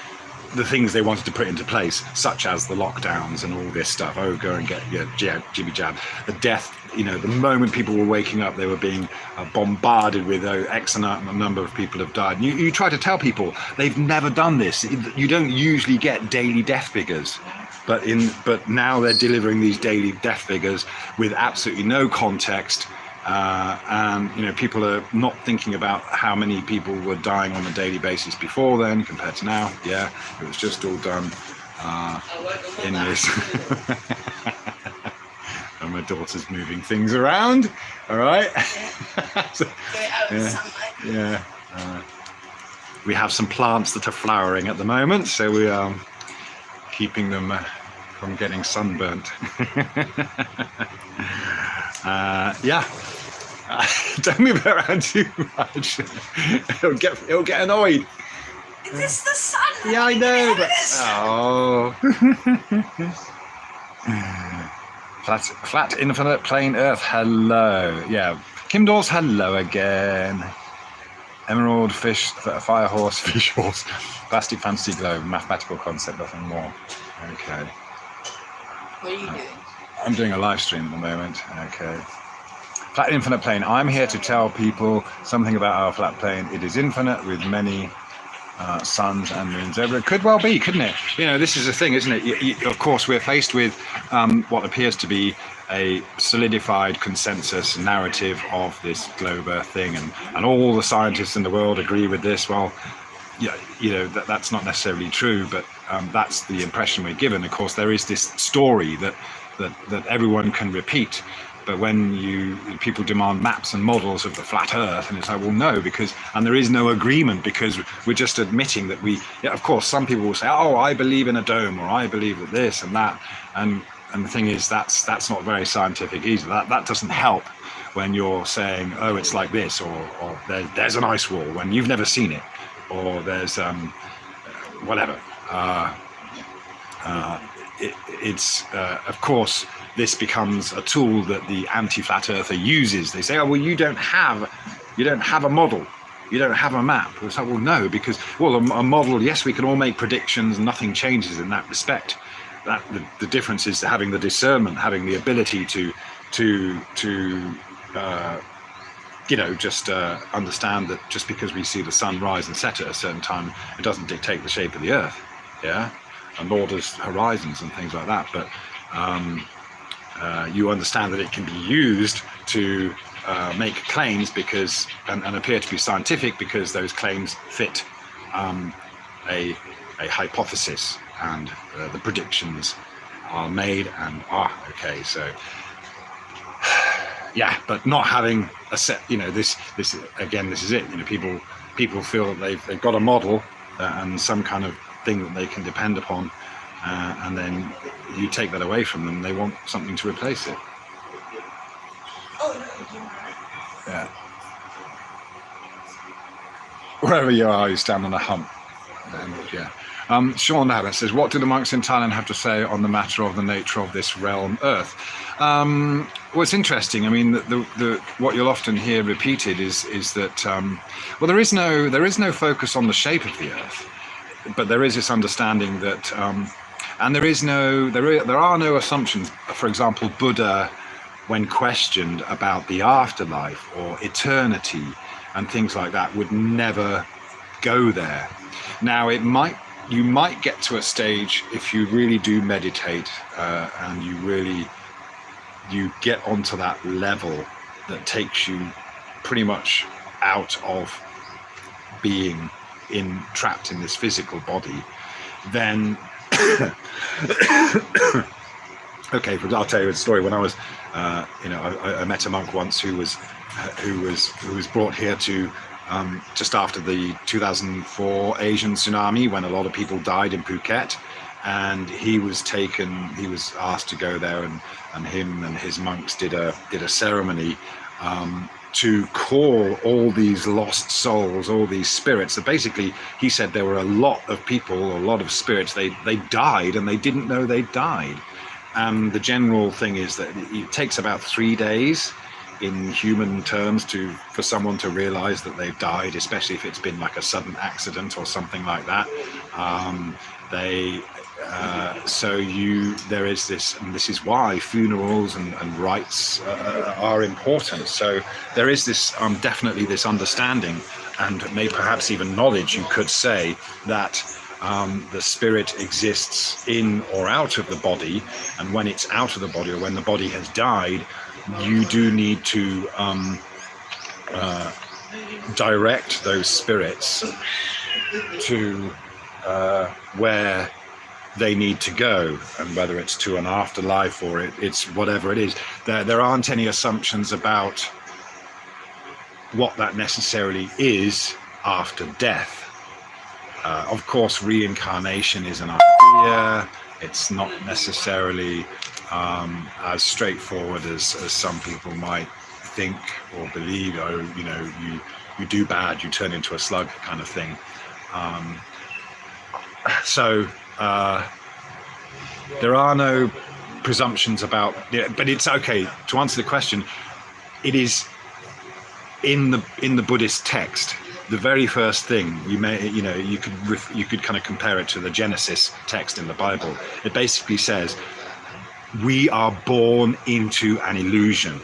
the things they wanted to put into place, such as the lockdowns and all this stuff. Oh, go and get your jibby jab. The death, the moment people were waking up, they were being bombarded with X number of people have died. You try to tell people, they've never done this. You don't usually get daily death figures. But now they're delivering these daily death figures with absolutely no context. And people are not thinking about how many people were dying on a daily basis before then compared to now. Yeah, it was just all done in this. And my daughter's moving things around. All right. So, yeah. We have some plants that are flowering at the moment, so we are keeping them from getting sunburnt. Yeah. Don't move around too much. It'll get annoyed. Is this the sun? Yeah, I know. But, flat infinite plane Earth. Hello. Yeah. Kim Dawes. Hello again. Emerald fish, fire horse, fish horse, plastic fantasy globe, mathematical concept, nothing more. Okay. What are you doing? I'm doing a live stream at the moment. Okay. Flat infinite plane. I'm here to tell people something about our flat plane. It is infinite with many suns and moons over it. Could well be, couldn't it? This is the thing, isn't it? Of course, we're faced with what appears to be a solidified consensus narrative of this globe Earth thing, and all the scientists in the world agree with this. Well, that's not necessarily true, but that's the impression we're given. Of course, there is this story that everyone can repeat. But when people demand maps and models of the flat Earth, and it's like, well, no, and there is no agreement, because we're just admitting that of course, some people will say, oh, I believe in a dome, or I believe that this and that, and the thing is, that's not very scientific either. That doesn't help when you're saying, oh, it's like this, or there's an ice wall when you've never seen it, or there's whatever. It's of course, this becomes a tool that the anti-flat earther uses. They say, oh, well, you don't have a model, you don't have a map. It's like, well, no, because a model, yes, we can all make predictions, nothing changes in that respect. The difference is having the discernment, having the ability to understand that just because we see the sun rise and set at a certain time, it doesn't dictate the shape of the Earth, yeah, and nor does horizons and things like that. But you understand that it can be used to make claims and appear to be scientific because those claims fit a hypothesis, and the predictions are made and okay. So yeah, but not having a set, this again, this is it. People feel that they've got a model and some kind of thing that they can depend upon, and then you take that away from them. They want something to replace it. Yeah. Wherever you are, you stand on a hump. And, yeah. Sean Abbott says, what do the monks in Thailand have to say on the matter of the nature of this realm, Earth? Well, it's interesting. I mean, what you'll often hear repeated is that well, there is no focus on the shape of the Earth, but there is this understanding that, and there are no assumptions. For example, Buddha, when questioned about the afterlife or eternity and things like that, would never go there. Now, you might get to a stage if you really do meditate and you get onto that level that takes you pretty much out of being trapped in this physical body, then okay, I'll tell you a story. When I was I met a monk once who was brought here to just after the 2004 Asian tsunami, when a lot of people died in Phuket, and he was asked to go there, and him and his monks did a ceremony to call all these lost souls, all these spirits. So basically, he said there were a lot of people, a lot of spirits. They died and they didn't know they died. And the general thing is that it takes about 3 days in human terms for someone to realize that they've died, especially if it's been like a sudden accident or something like that. There is this, and this is why funerals and rites are important. So there is this definitely this understanding, and perhaps even knowledge, you could say, that the spirit exists in or out of the body, and when it's out of the body, or when the body has died, you do need to direct those spirits to where they need to go, and whether it's to an afterlife or it's whatever it is. There aren't any assumptions about what that necessarily is after death. Of course, reincarnation is an idea. It's not necessarily as straightforward as some people might think or believe. Oh, you do bad, you turn into a slug, kind of thing. There are no presumptions about, but it's okay to answer the question. It is in the Buddhist text. The very first thing you could kind of compare it to the Genesis text in the Bible. It basically says we are born into an illusion.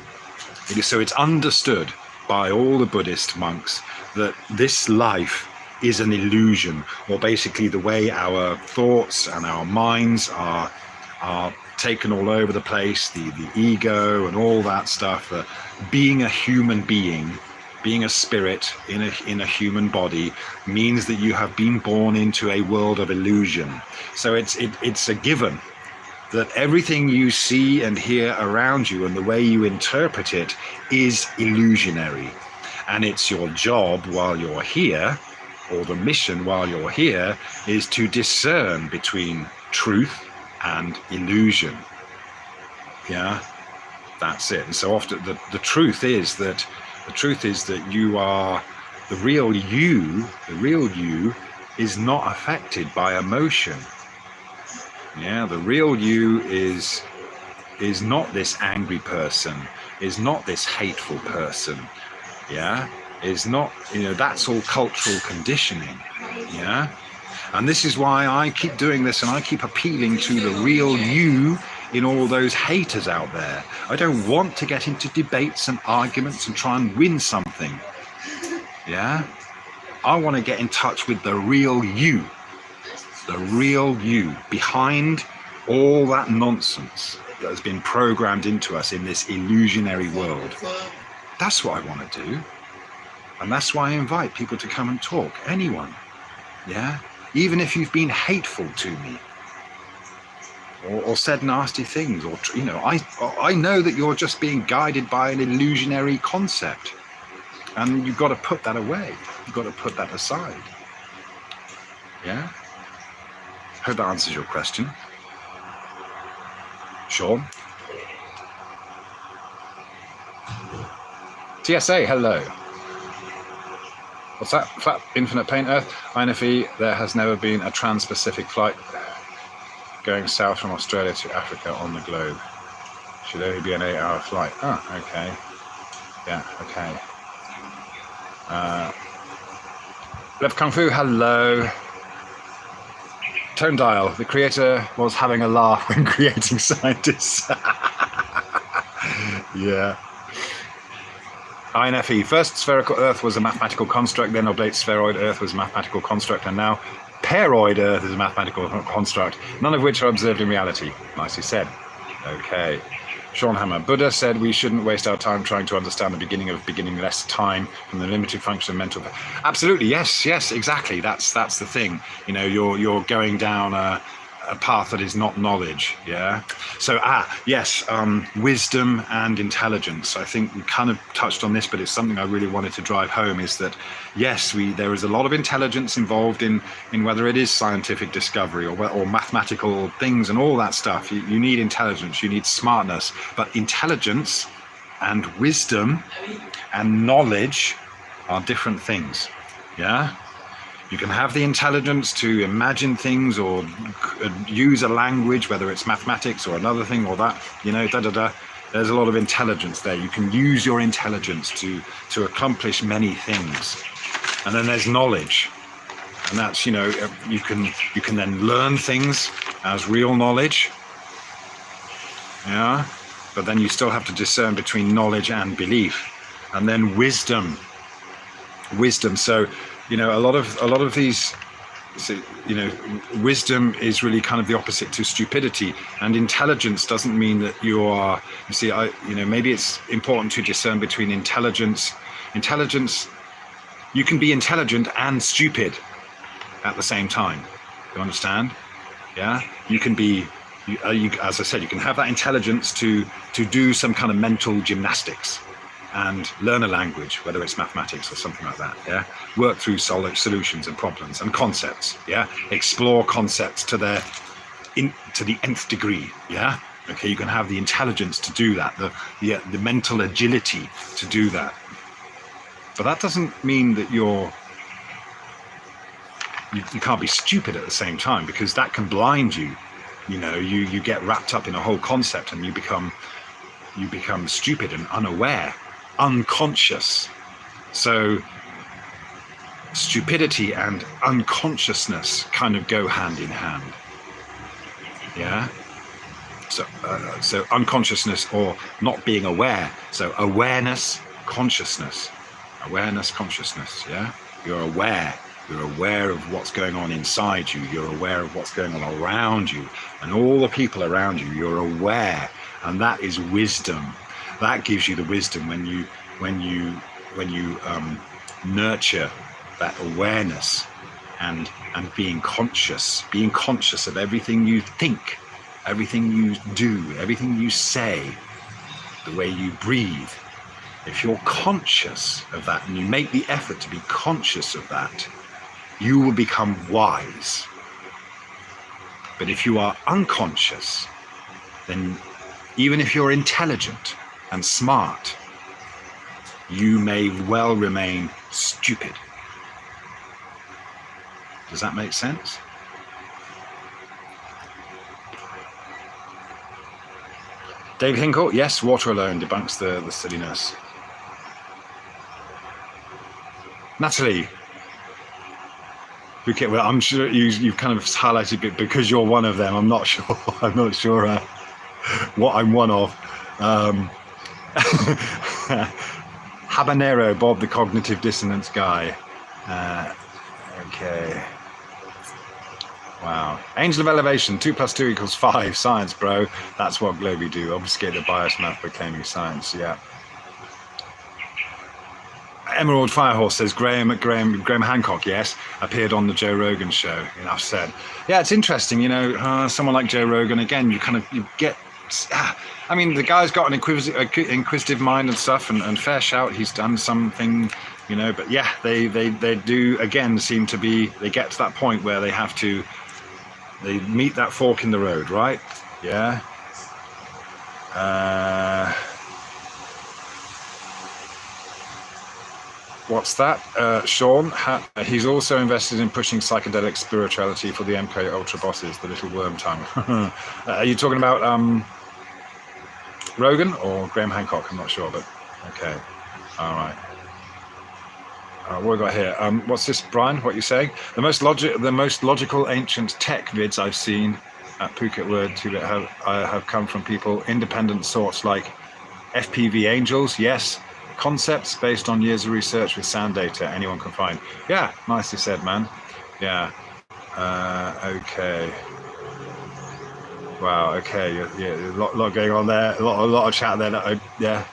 So it's understood by all the Buddhist monks that this life is an illusion, or basically the way our thoughts and our minds are taken all over the place, the ego and all that stuff. Being a human being, being a spirit in a human body, means that you have been born into a world of illusion. So it's a given that everything you see and hear around you and the way you interpret it is illusionary. And it's your job while you're here, or the mission while you're here, is to discern between truth and illusion. Yeah, that's it. And so often the truth is that you are the real you. The real you is not affected by emotion. Yeah, the real you is not this angry person, is not this hateful person. Yeah, is not, that's all cultural conditioning. Yeah, and this is why I keep doing this, and I keep appealing to the real you in all those haters out there. I don't want to get into debates and arguments and try and win something. Yeah, I want to get in touch with the real you behind all that nonsense that has been programmed into us in this illusionary world. That's what I want to do. And that's why I invite people to come and talk. Anyone. Yeah? Even if you've been hateful to me, or said nasty things, or I know that you're just being guided by an illusionary concept, and you've got to put that away. You've got to put that aside. Yeah? Hope that answers your question. Sean? TSA, hello. What's that? Flat infinite paint Earth? INFE, there has never been a trans-Pacific flight going south from Australia to Africa on the globe. Should only be an 8-hour flight. Oh, okay. Yeah, okay. Lev Kung Fu, hello. Tone Dial, the creator was having a laugh when creating scientists. Yeah. INFE, first spherical Earth was a mathematical construct, then oblate spheroid Earth was a mathematical construct, and now paroid Earth is a mathematical construct, none of which are observed in reality. Nicely said. Okay. Sean Hammer, Buddha said we shouldn't waste our time trying to understand the beginning of beginningless time from the limited function of mental. Absolutely, yes, exactly. That's the thing. You know, you're going down a path that is not knowledge. Yeah. So yes, wisdom and intelligence. I think we kind of touched on this, but it's something I really wanted to drive home. Is that yes, there is a lot of intelligence involved in whether it is scientific discovery or mathematical things and all that stuff. You need intelligence, you need smartness, but intelligence and wisdom and knowledge are different things. Yeah. You can have the intelligence to imagine things or use a language, whether it's mathematics or another thing or that, you know, There's a lot of intelligence there. You can use your intelligence to accomplish many things. And then there's knowledge. And that's, you know, you can then learn things as real knowledge. Yeah. But then you still have to discern between knowledge and belief. And then wisdom. So, you know, a lot of these, you know, wisdom is really kind of the opposite to stupidity, and intelligence doesn't mean that you are. You see, you know, maybe it's important to discern between intelligence. You can be intelligent and stupid at the same time. You understand? Yeah, you can be. As I said, you can have that intelligence to do some kind of mental gymnastics and learn a language, whether it's mathematics or something like that. Yeah, work through solid solutions and problems and concepts. Yeah, explore concepts to the nth degree. Yeah, okay, you can have the intelligence to do that, the mental agility to do that. But that doesn't mean that you can't be stupid at the same time, because that can blind you. You know, you get wrapped up in a whole concept and you become stupid and unaware, unconscious. So stupidity and unconsciousness kind of go hand in hand. Yeah. So unconsciousness or not being aware. So awareness, consciousness. Yeah. You're aware. You're aware of what's going on inside you. You're aware of what's going on around you and all the people around you. You're aware, and that is wisdom. That gives you the wisdom when you nurture that awareness and being conscious of everything you think, everything you do, everything you say, the way you breathe. If you're conscious of that and you make the effort to be conscious of that, you will become wise. But if you are unconscious, then even if you're intelligent and smart, you may well remain stupid. Does that make sense? David Hinkle, yes, water alone debunks the silliness. Natalie, okay, well, I'm sure you've kind of highlighted it because you're one of them. I'm not sure. What I'm one of. Habanero, Bob, the cognitive dissonance guy. Okay. Wow. Angel of Elevation, 2 + 2 = 5. Science, bro. That's what Globy do. Obfuscate the bias math proclaiming science. Yeah. Emerald Firehorse says Graham Hancock, yes, appeared on the Joe Rogan show. Enough said. Yeah, it's interesting, you know, someone like Joe Rogan, again, you get, I mean, the guy's got an inquisitive mind and stuff, and fair shout, he's done something, you know, but yeah, they do, again, seem to be, they get to that point where they meet that fork in the road, right? Yeah. What's that? Sean, he's also invested in pushing psychedelic spirituality for the MK Ultra bosses, the little worm tongue. Are you talking about Rogan or Graham Hancock? I'm not sure, but okay. All right. What have we got here? What's this, Brian? What are you saying? The most logical ancient tech vids I've seen at Phuket Word have come from people, independent sorts like FPV Angels, yes. Concepts based on years of research with sound data anyone can find. Yeah, nicely said, man. Yeah. Okay. Wow. Okay. Yeah. A lot going on there. A lot of chat there. Yeah.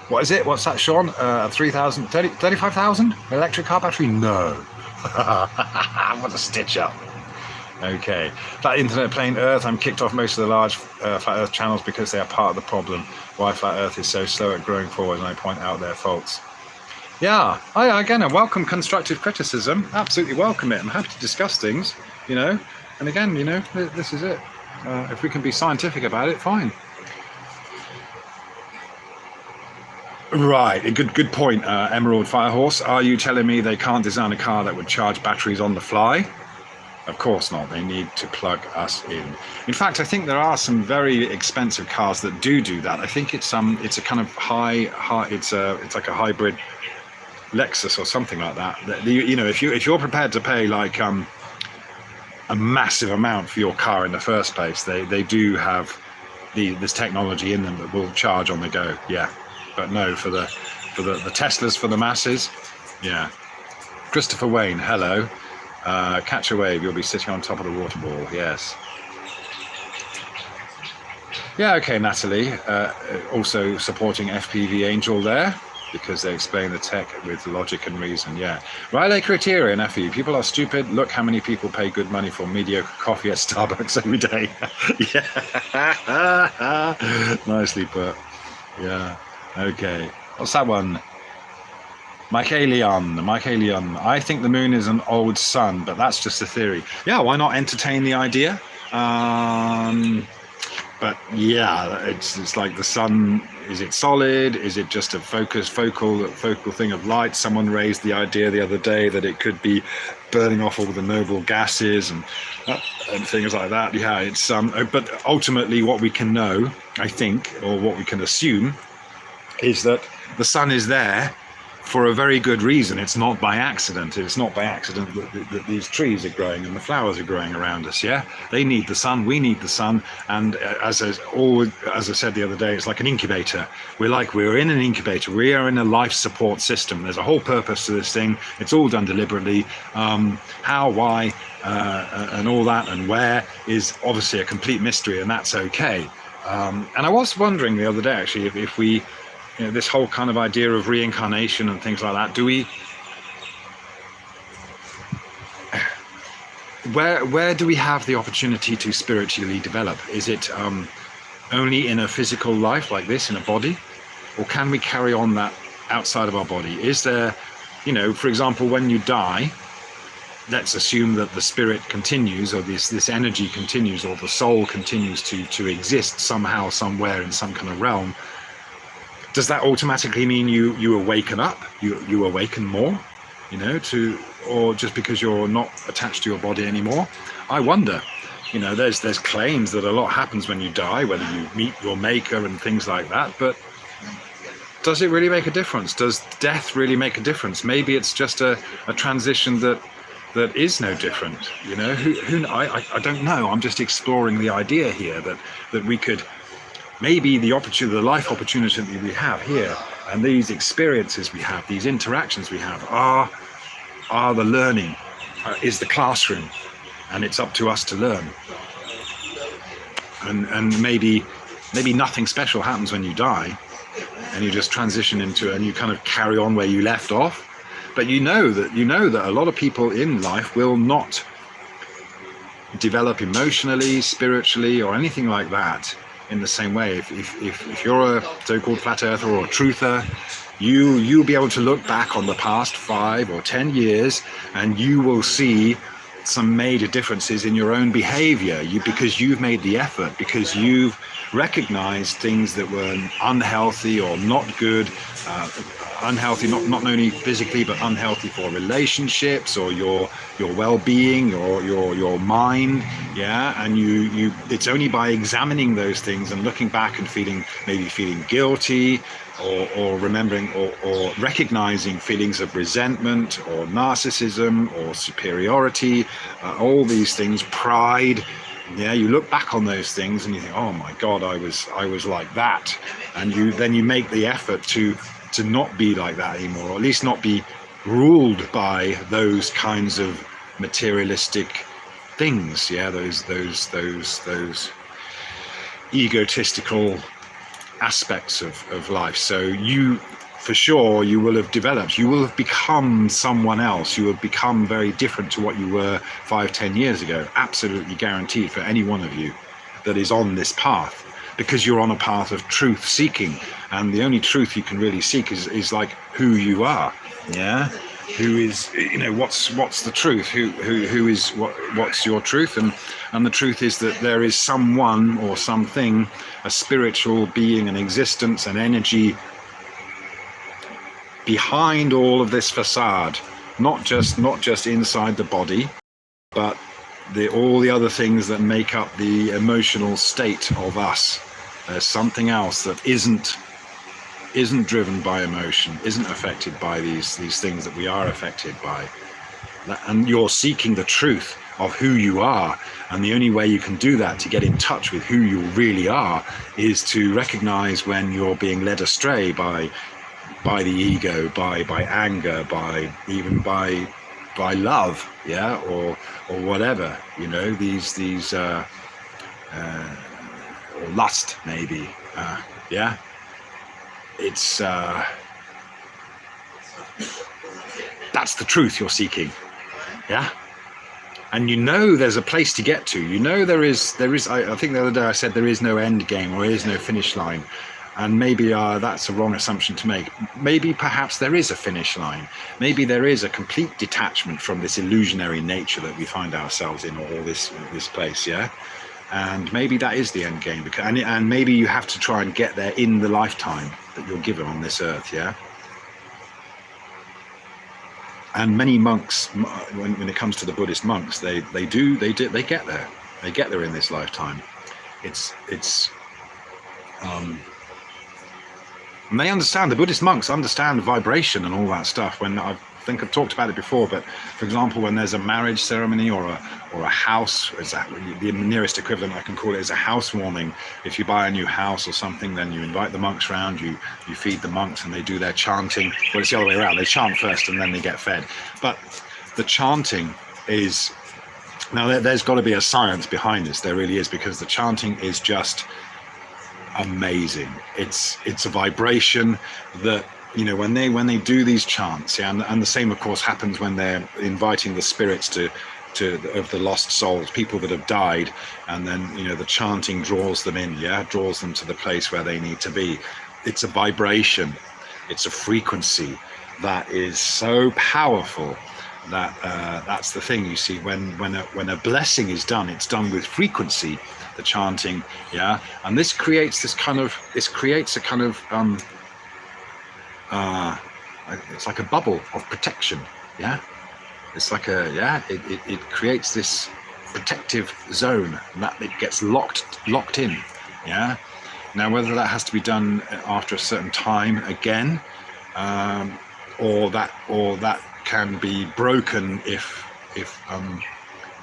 What is it? What's that, Sean? 35,000 electric car battery? No. What a stitch up. Okay. Flat Internet, Plain Earth. I'm kicked off most of the large Flat Earth channels because they are part of the problem. Why Flat Earth is so slow at growing forward, and I point out their faults. Yeah. Again, I welcome constructive criticism. Absolutely welcome it. I'm happy to discuss things, you know. And again, you know, this is it. If we can be scientific about it, fine. Right, a good point, Emerald Firehorse. Are you telling me they can't design a car that would charge batteries on the fly? Of course not. They need to plug us in. In fact, I think there are some very expensive cars that do that. I think it's a kind of it's like a hybrid Lexus or something like that. You know, if you're prepared to pay like a massive amount for your car in the first place, they do have this technology in them that will charge on the go. Yeah, but no, for the Teslas for the masses. Yeah. Christopher Wayne, hello. Catch a wave, you'll be sitting on top of the water ball. Yes. Yeah, okay, Natalie. Also supporting FPV Angel there because they explain the tech with logic and reason. Yeah. Riley Criterion, FE. People are stupid. Look how many people pay good money for mediocre coffee at Starbucks every day. Yeah. Nicely put. Yeah. Okay. What's that one? Michaelion. I think the moon is an old sun, but that's just a theory. Yeah, why not entertain the idea? But yeah, it's like the sun. Is it solid? Is it just a focal thing of light? Someone raised the idea the other day that it could be burning off all the noble gases and things like that. Yeah, it's but ultimately, what we can know, I think, or what we can assume, is that the sun is there for a very good reason. It's not by accident. It's not by accident that these trees are growing and the flowers are growing around us. Yeah, they need the sun. We need the sun. And as I said the other day, it's like an incubator. We're in an incubator. We are in a life support system. There's a whole purpose to this thing. It's all done deliberately. How, why, and all that, and where is obviously a complete mystery, and that's okay. And I was wondering the other day, actually, if we, you know, this whole kind of idea of reincarnation and things like that, where do we have the opportunity to spiritually develop? Is it only in a physical life like this, in a body, or can we carry on that outside of our body? Is there, you know, for example, when you die, let's assume that the spirit continues, or this energy continues, or the soul continues to exist somehow, somewhere, in some kind of realm. Does that automatically mean you awaken up? You awaken more, you know, or just because you're not attached to your body anymore? I wonder. You know, there's claims that a lot happens when you die, whether you meet your maker and things like that. But does it really make a difference? Does death really make a difference? Maybe it's just a transition that is no different. You know, I don't know. I'm just exploring the idea here that we could. Maybe the life opportunity that we have here, and these experiences we have, these interactions we have, are the learning, is the classroom, and it's up to us to learn. And maybe nothing special happens when you die, and you just transition into, and you kind of carry on where you left off. But you know that a lot of people in life will not develop emotionally, spiritually, or anything like that in the same way. If you're a so-called flat earther or a truther, you'll be able to look back on the past 5 or 10 years, and you will see some major differences in your own behavior, because you've made the effort, because you've recognized things that were unhealthy or not good, unhealthy not only physically but unhealthy for relationships or your well-being or your mind, yeah. And you it's only by examining those things and looking back and maybe feeling guilty, or remembering or recognizing feelings of resentment or narcissism or superiority, all these things, pride. Yeah, you look back on those things and you think, oh my God, I was like that, and then you make the effort to not be like that anymore, or at least not be ruled by those kinds of materialistic things. Yeah, those egotistical aspects of life. So you, for sure, you will have developed, you will have become someone else. You will have become very different to what you were 5-10 years ago. Absolutely guaranteed for any one of you that is on this path, because you're on a path of truth seeking, and the only truth you can really seek is like who you are. Yeah, who is, what's the truth? Who is what's your truth? And the truth is that there is someone or something, a spiritual being, an existence, an energy behind all of this facade, not just inside the body, but all the other things that make up the emotional state of us. There's something else that isn't driven by emotion, isn't affected by these things that we are affected by. And you're seeking the truth of who you are, and the only way you can do that, to get in touch with who you really are, is to recognize when you're being led astray by the ego, by anger, even by love, yeah, or whatever, these or lust, maybe, yeah. It's that's the truth you're seeking, yeah. And there's a place to get to. There is. I think the other day I said there is no end game, or there is no finish line, and maybe that's a wrong assumption to make. Maybe perhaps there is a finish line. Maybe there is a complete detachment from this illusionary nature that we find ourselves in, or this place, yeah. And maybe that is the end game, and maybe you have to try and get there in the lifetime that you're given on this earth, yeah. And many monks, when it comes to the Buddhist monks, they get there. They get there in this lifetime. And they understand, the Buddhist monks understand vibration and all that stuff. When I think I've talked about it before, but for example, when there's a marriage ceremony or a house, the nearest equivalent I can call it is a housewarming. If you buy a new house or something, then you invite the monks around, you feed the monks, and they do their chanting. Well, it's the other way around. They chant first and then they get fed. But the chanting is, now there's got to be a science behind this. There really is, because the chanting is just amazing. It's a vibration that, when they do these chants, yeah, and the same of course happens when they're inviting the spirits of the lost souls, people that have died, and then the chanting draws them in, yeah, draws them to the place where they need to be. It's a vibration, it's a frequency that is so powerful that that's the thing. You see, when a blessing is done, it's done with frequency, the chanting, yeah, and this creates a kind of it's like a bubble of protection, yeah. It's like it creates this protective zone that it gets locked in, yeah. Now, whether that has to be done after a certain time again, or that can be broken if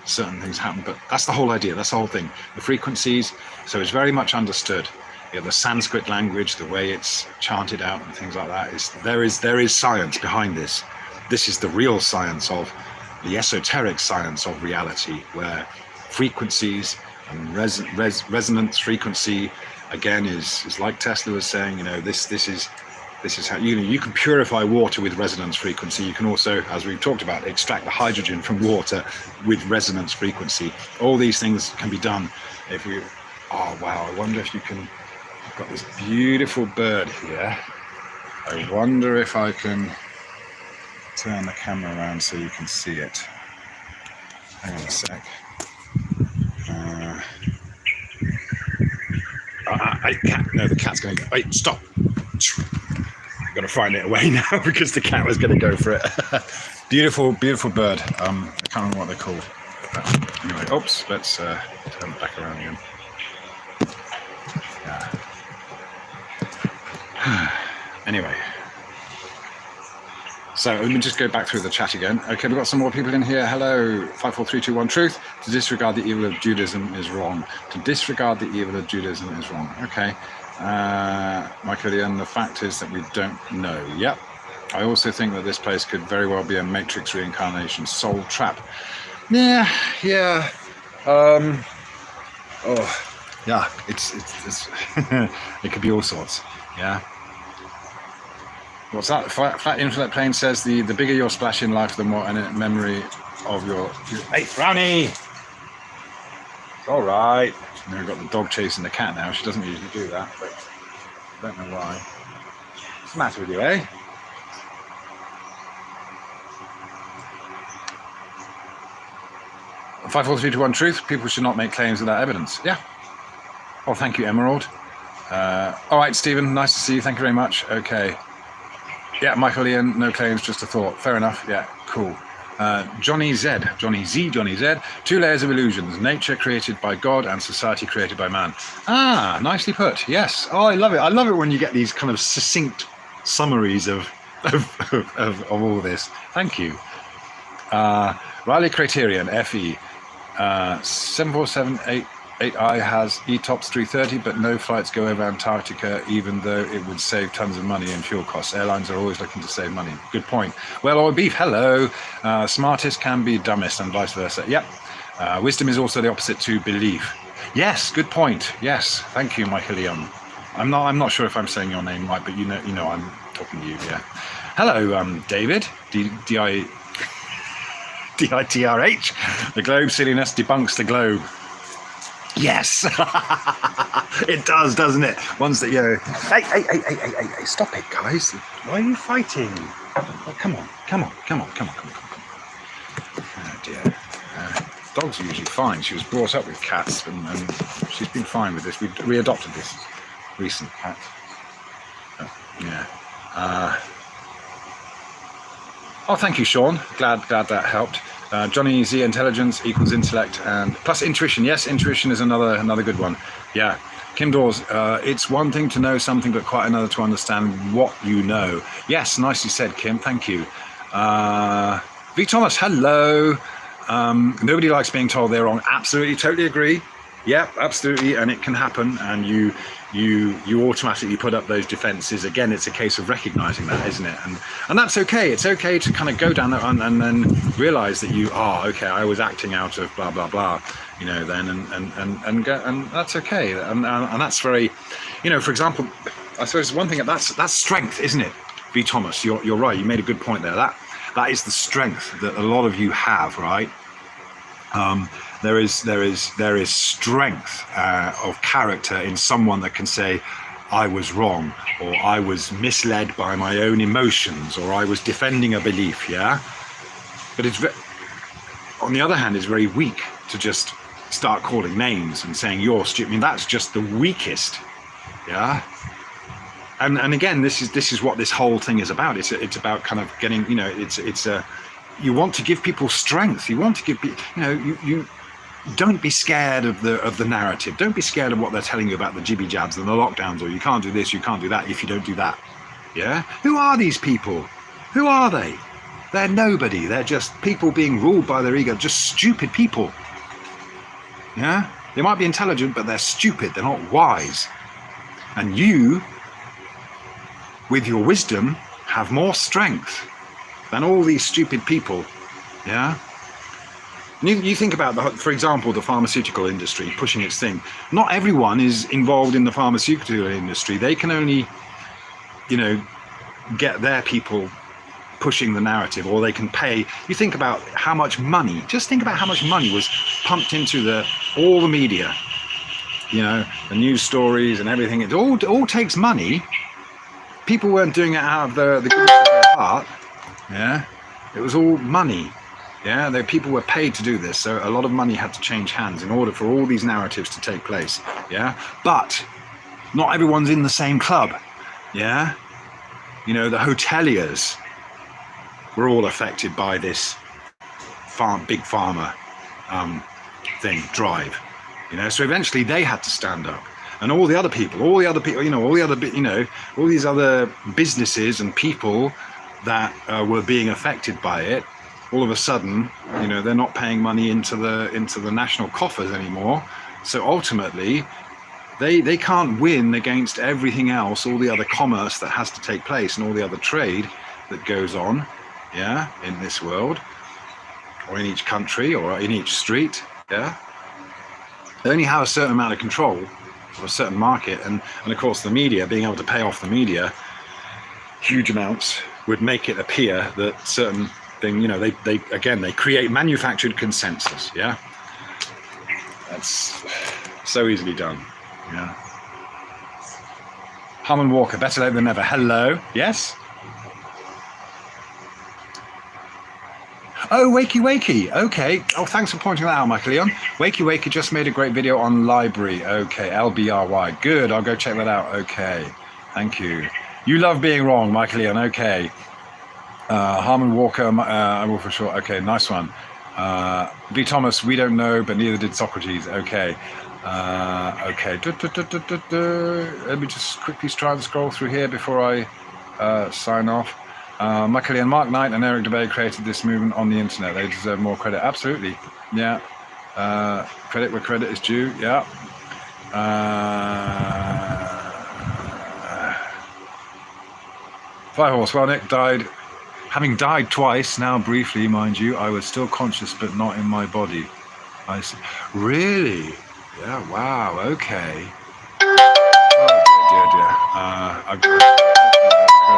certain things happen, but that's the whole idea. That's the whole thing. The frequencies. So it's very much understood. The Sanskrit language, the way it's chanted out and things like that, there is science behind this. This is the real science of the esoteric science of reality, where frequencies and resonance frequency, again, is like Tesla was saying. This is how you can purify water with resonance frequency. You can also, as we've talked about, extract the hydrogen from water with resonance frequency. All these things can be done if we. Oh wow! I wonder if you can. I've got this beautiful bird here. I wonder if I can turn the camera around so you can see it. Hang on a sec. No, the cat's going to go. Wait, stop. I've got to find it away now because the cat was going to go for it. Beautiful, beautiful bird. I can't remember what they're called. But anyway, oops, let's turn it back around again. Yeah. Anyway. So let me just go back through the chat again. Okay, we've got some more people in here. Hello, 54321 Truth. To disregard the evil of Judaism is wrong. To disregard the evil of Judaism is wrong. Okay. Michael Ian, the fact is that we don't know. Yep. I also think that this place could very well be a Matrix reincarnation, soul trap. Yeah. It's it could be all sorts. Yeah. What's that? Flat Infinite Plane says the bigger your splash in life, the more memory of your. Hey, Brownie! It's all right. We've got the dog chasing the cat now. She doesn't usually do that, but I don't know why. What's the matter with you, eh? Five, four, three, two, one. Truth. People should not make claims without evidence. Yeah. Oh, thank you, Emerald. All right, Stephen. Nice to see you. Thank you very much. Okay. Yeah, Michael Ian, no claims, just a thought. Fair enough. Yeah, cool. Johnny Z. 2 layers of illusions. Nature created by God and society created by man. Ah, nicely put. Yes. Oh, I love it. I love it when you get these kind of succinct summaries of all this. Thank you. Riley Criterion, FE. 74788I has ETOPS 330, but no flights go over Antarctica, even though it would save tons of money in fuel costs. Airlines are always looking to save money. Good point. Well, oil beef, hello. Smartest can be dumbest and vice versa. Yep. Wisdom is also the opposite to belief. Yes, good point. Yes. Thank you, Michael Leon. I'm not sure if I'm saying your name right, but you know I'm talking to you, yeah. Hello, David. DITRH. The globe silliness debunks the globe. Yes. It does, doesn't it? Ones that, hey, stop it, guys. Why are you fighting? Oh, come on. Oh, dear. Dogs are usually fine. She was brought up with cats, and she's been fine with this. We readopted this recent cat. Yeah. Oh, thank you, Sean. Glad that helped. Johnny Z, intelligence equals intellect and plus intuition. Yes, intuition is another good one. Yeah. Kim Dawes, it's one thing to know something, but quite another to understand what you know. Yes, nicely said, Kim. Thank you. V. Thomas, hello. Nobody likes being told they're wrong. Absolutely, totally agree. Yeah, absolutely, and it can happen, and you automatically put up those defenses. Again, it's a case of recognizing that, isn't it? And that's okay. It's okay to kind of go down that and then realize that okay, I was acting out of blah blah blah, then and that's okay. And that's very, for example, I suppose one thing that's strength, isn't it? V. Thomas, you're right. You made a good point there. That is the strength that a lot of you have, right? There is strength of character in someone that can say, I was wrong, or I was misled by my own emotions, or I was defending a belief, yeah? But on the other hand, it's very weak to just start calling names and saying you're stupid. I mean, that's just the weakest, yeah? And again, this is what this whole thing is about. It's about kind of getting, you want to give people strength. You want to give people, you don't be scared of the narrative. Don't be scared of what they're telling you about the jibby jabs and the lockdowns, or you can't do this, you can't do that if you don't do that. Yeah? Who are these people? Who are they? They're nobody. They're just people being ruled by their ego, just stupid people. Yeah? They might be intelligent, but they're stupid. They're not wise. And you, with your wisdom, have more strength than all these stupid people. Yeah? You think about, for example, the pharmaceutical industry pushing its thing. Not everyone is involved in the pharmaceutical industry. They can only, get their people pushing the narrative, or they can pay. You think about how much money, just think about how much money was pumped into all the media, the news stories and everything. It all takes money. People weren't doing it out of the goodness of their heart. Yeah, it was all money. Yeah, people were paid to do this, so a lot of money had to change hands in order for all these narratives to take place. Yeah, but not everyone's in the same club. Yeah, you know, the hoteliers were all affected by this big pharma drive. You know, so eventually they had to stand up, and all the other people, you know, all these other businesses and people that were being affected by it. All of a sudden, you know, they're not paying money into the national coffers anymore. So ultimately, they can't win against everything else, all the other commerce that has to take place and all the other trade that goes on, yeah, in this world, or in each country, or in each street, yeah. They only have a certain amount of control of a certain market, and of course the media, being able to pay off the media huge amounts, would make it appear that certain thing, you know, they create manufactured consensus. Yeah, that's so easily done. Yeah. Harmon Walker, better late than never. Hello. Yes. Oh, Wakey. Okay. Oh, thanks for pointing that out, Michael Leon. Wakey just made a great video on library. Okay, LBRY. Good. I'll go check that out. Okay. Thank you. You love being wrong, Michael Leon. Okay. Harmon Walker, I will for sure. Okay, nice one. V. Thomas, we don't know, but neither did Socrates. Okay. Okay. Let me just quickly try and scroll through here before I sign off. Michael Ian, Mark Knight and Eric DeBay created this movement on the internet. They deserve more credit. Absolutely. Yeah. Credit where credit is due. Yeah. Firehorse, well, Nick died. Having died twice, now briefly, mind you, I was still conscious but not in my body. I see. Really? Yeah, wow, okay. Oh, dear. I've got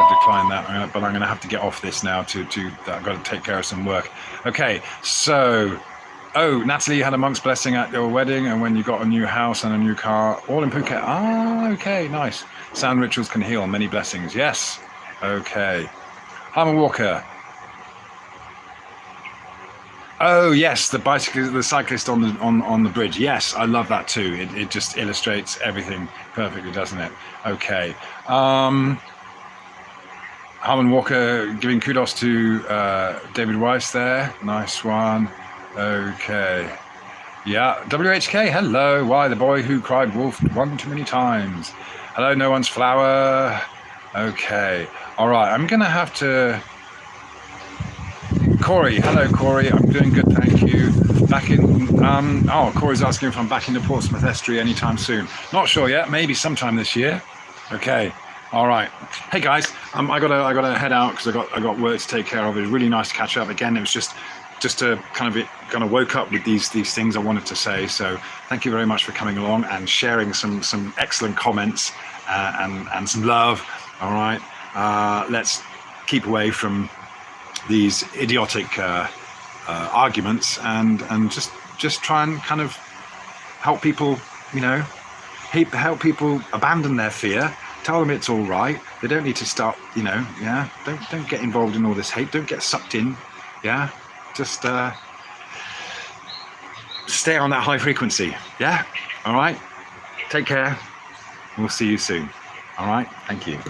to decline that, but I'm going to have to get off this now I've got to take care of some work. Okay, so, Natalie, you had a monk's blessing at your wedding, and when you got a new house and a new car, all in Phuket. Ah, okay, nice. Sound rituals can heal, many blessings. Yes, okay. Harmon Walker. Oh yes, the cyclist on the bridge. Yes, I love that too. It just illustrates everything perfectly, doesn't it? Okay. Harmon Walker giving kudos to David Weiss there. Nice one. Okay. Yeah. WHK. Hello. Why the boy who cried wolf one too many times? Hello. No one's flower. Okay. All right. I'm gonna have to. Corey, hello Corey, I'm doing good, thank you. Back in, Corey's asking if I'm back in the Portsmouth Estuary anytime soon. Not sure yet, maybe sometime this year. Okay, all right. Hey guys, I gotta head out because I got work to take care of. It was really nice to catch up again. It was just to kind of woke up with these things I wanted to say. So thank you very much for coming along and sharing some excellent comments and some love. All right, let's keep away from these idiotic arguments and just try and kind of help people, you know, help people abandon their fear. Tell them it's all right. They don't need to start, you know, yeah. Don't get involved in all this hate. Don't get sucked in, yeah. Just stay on that high frequency, yeah. All right. Take care. We'll see you soon. All right. Thank you.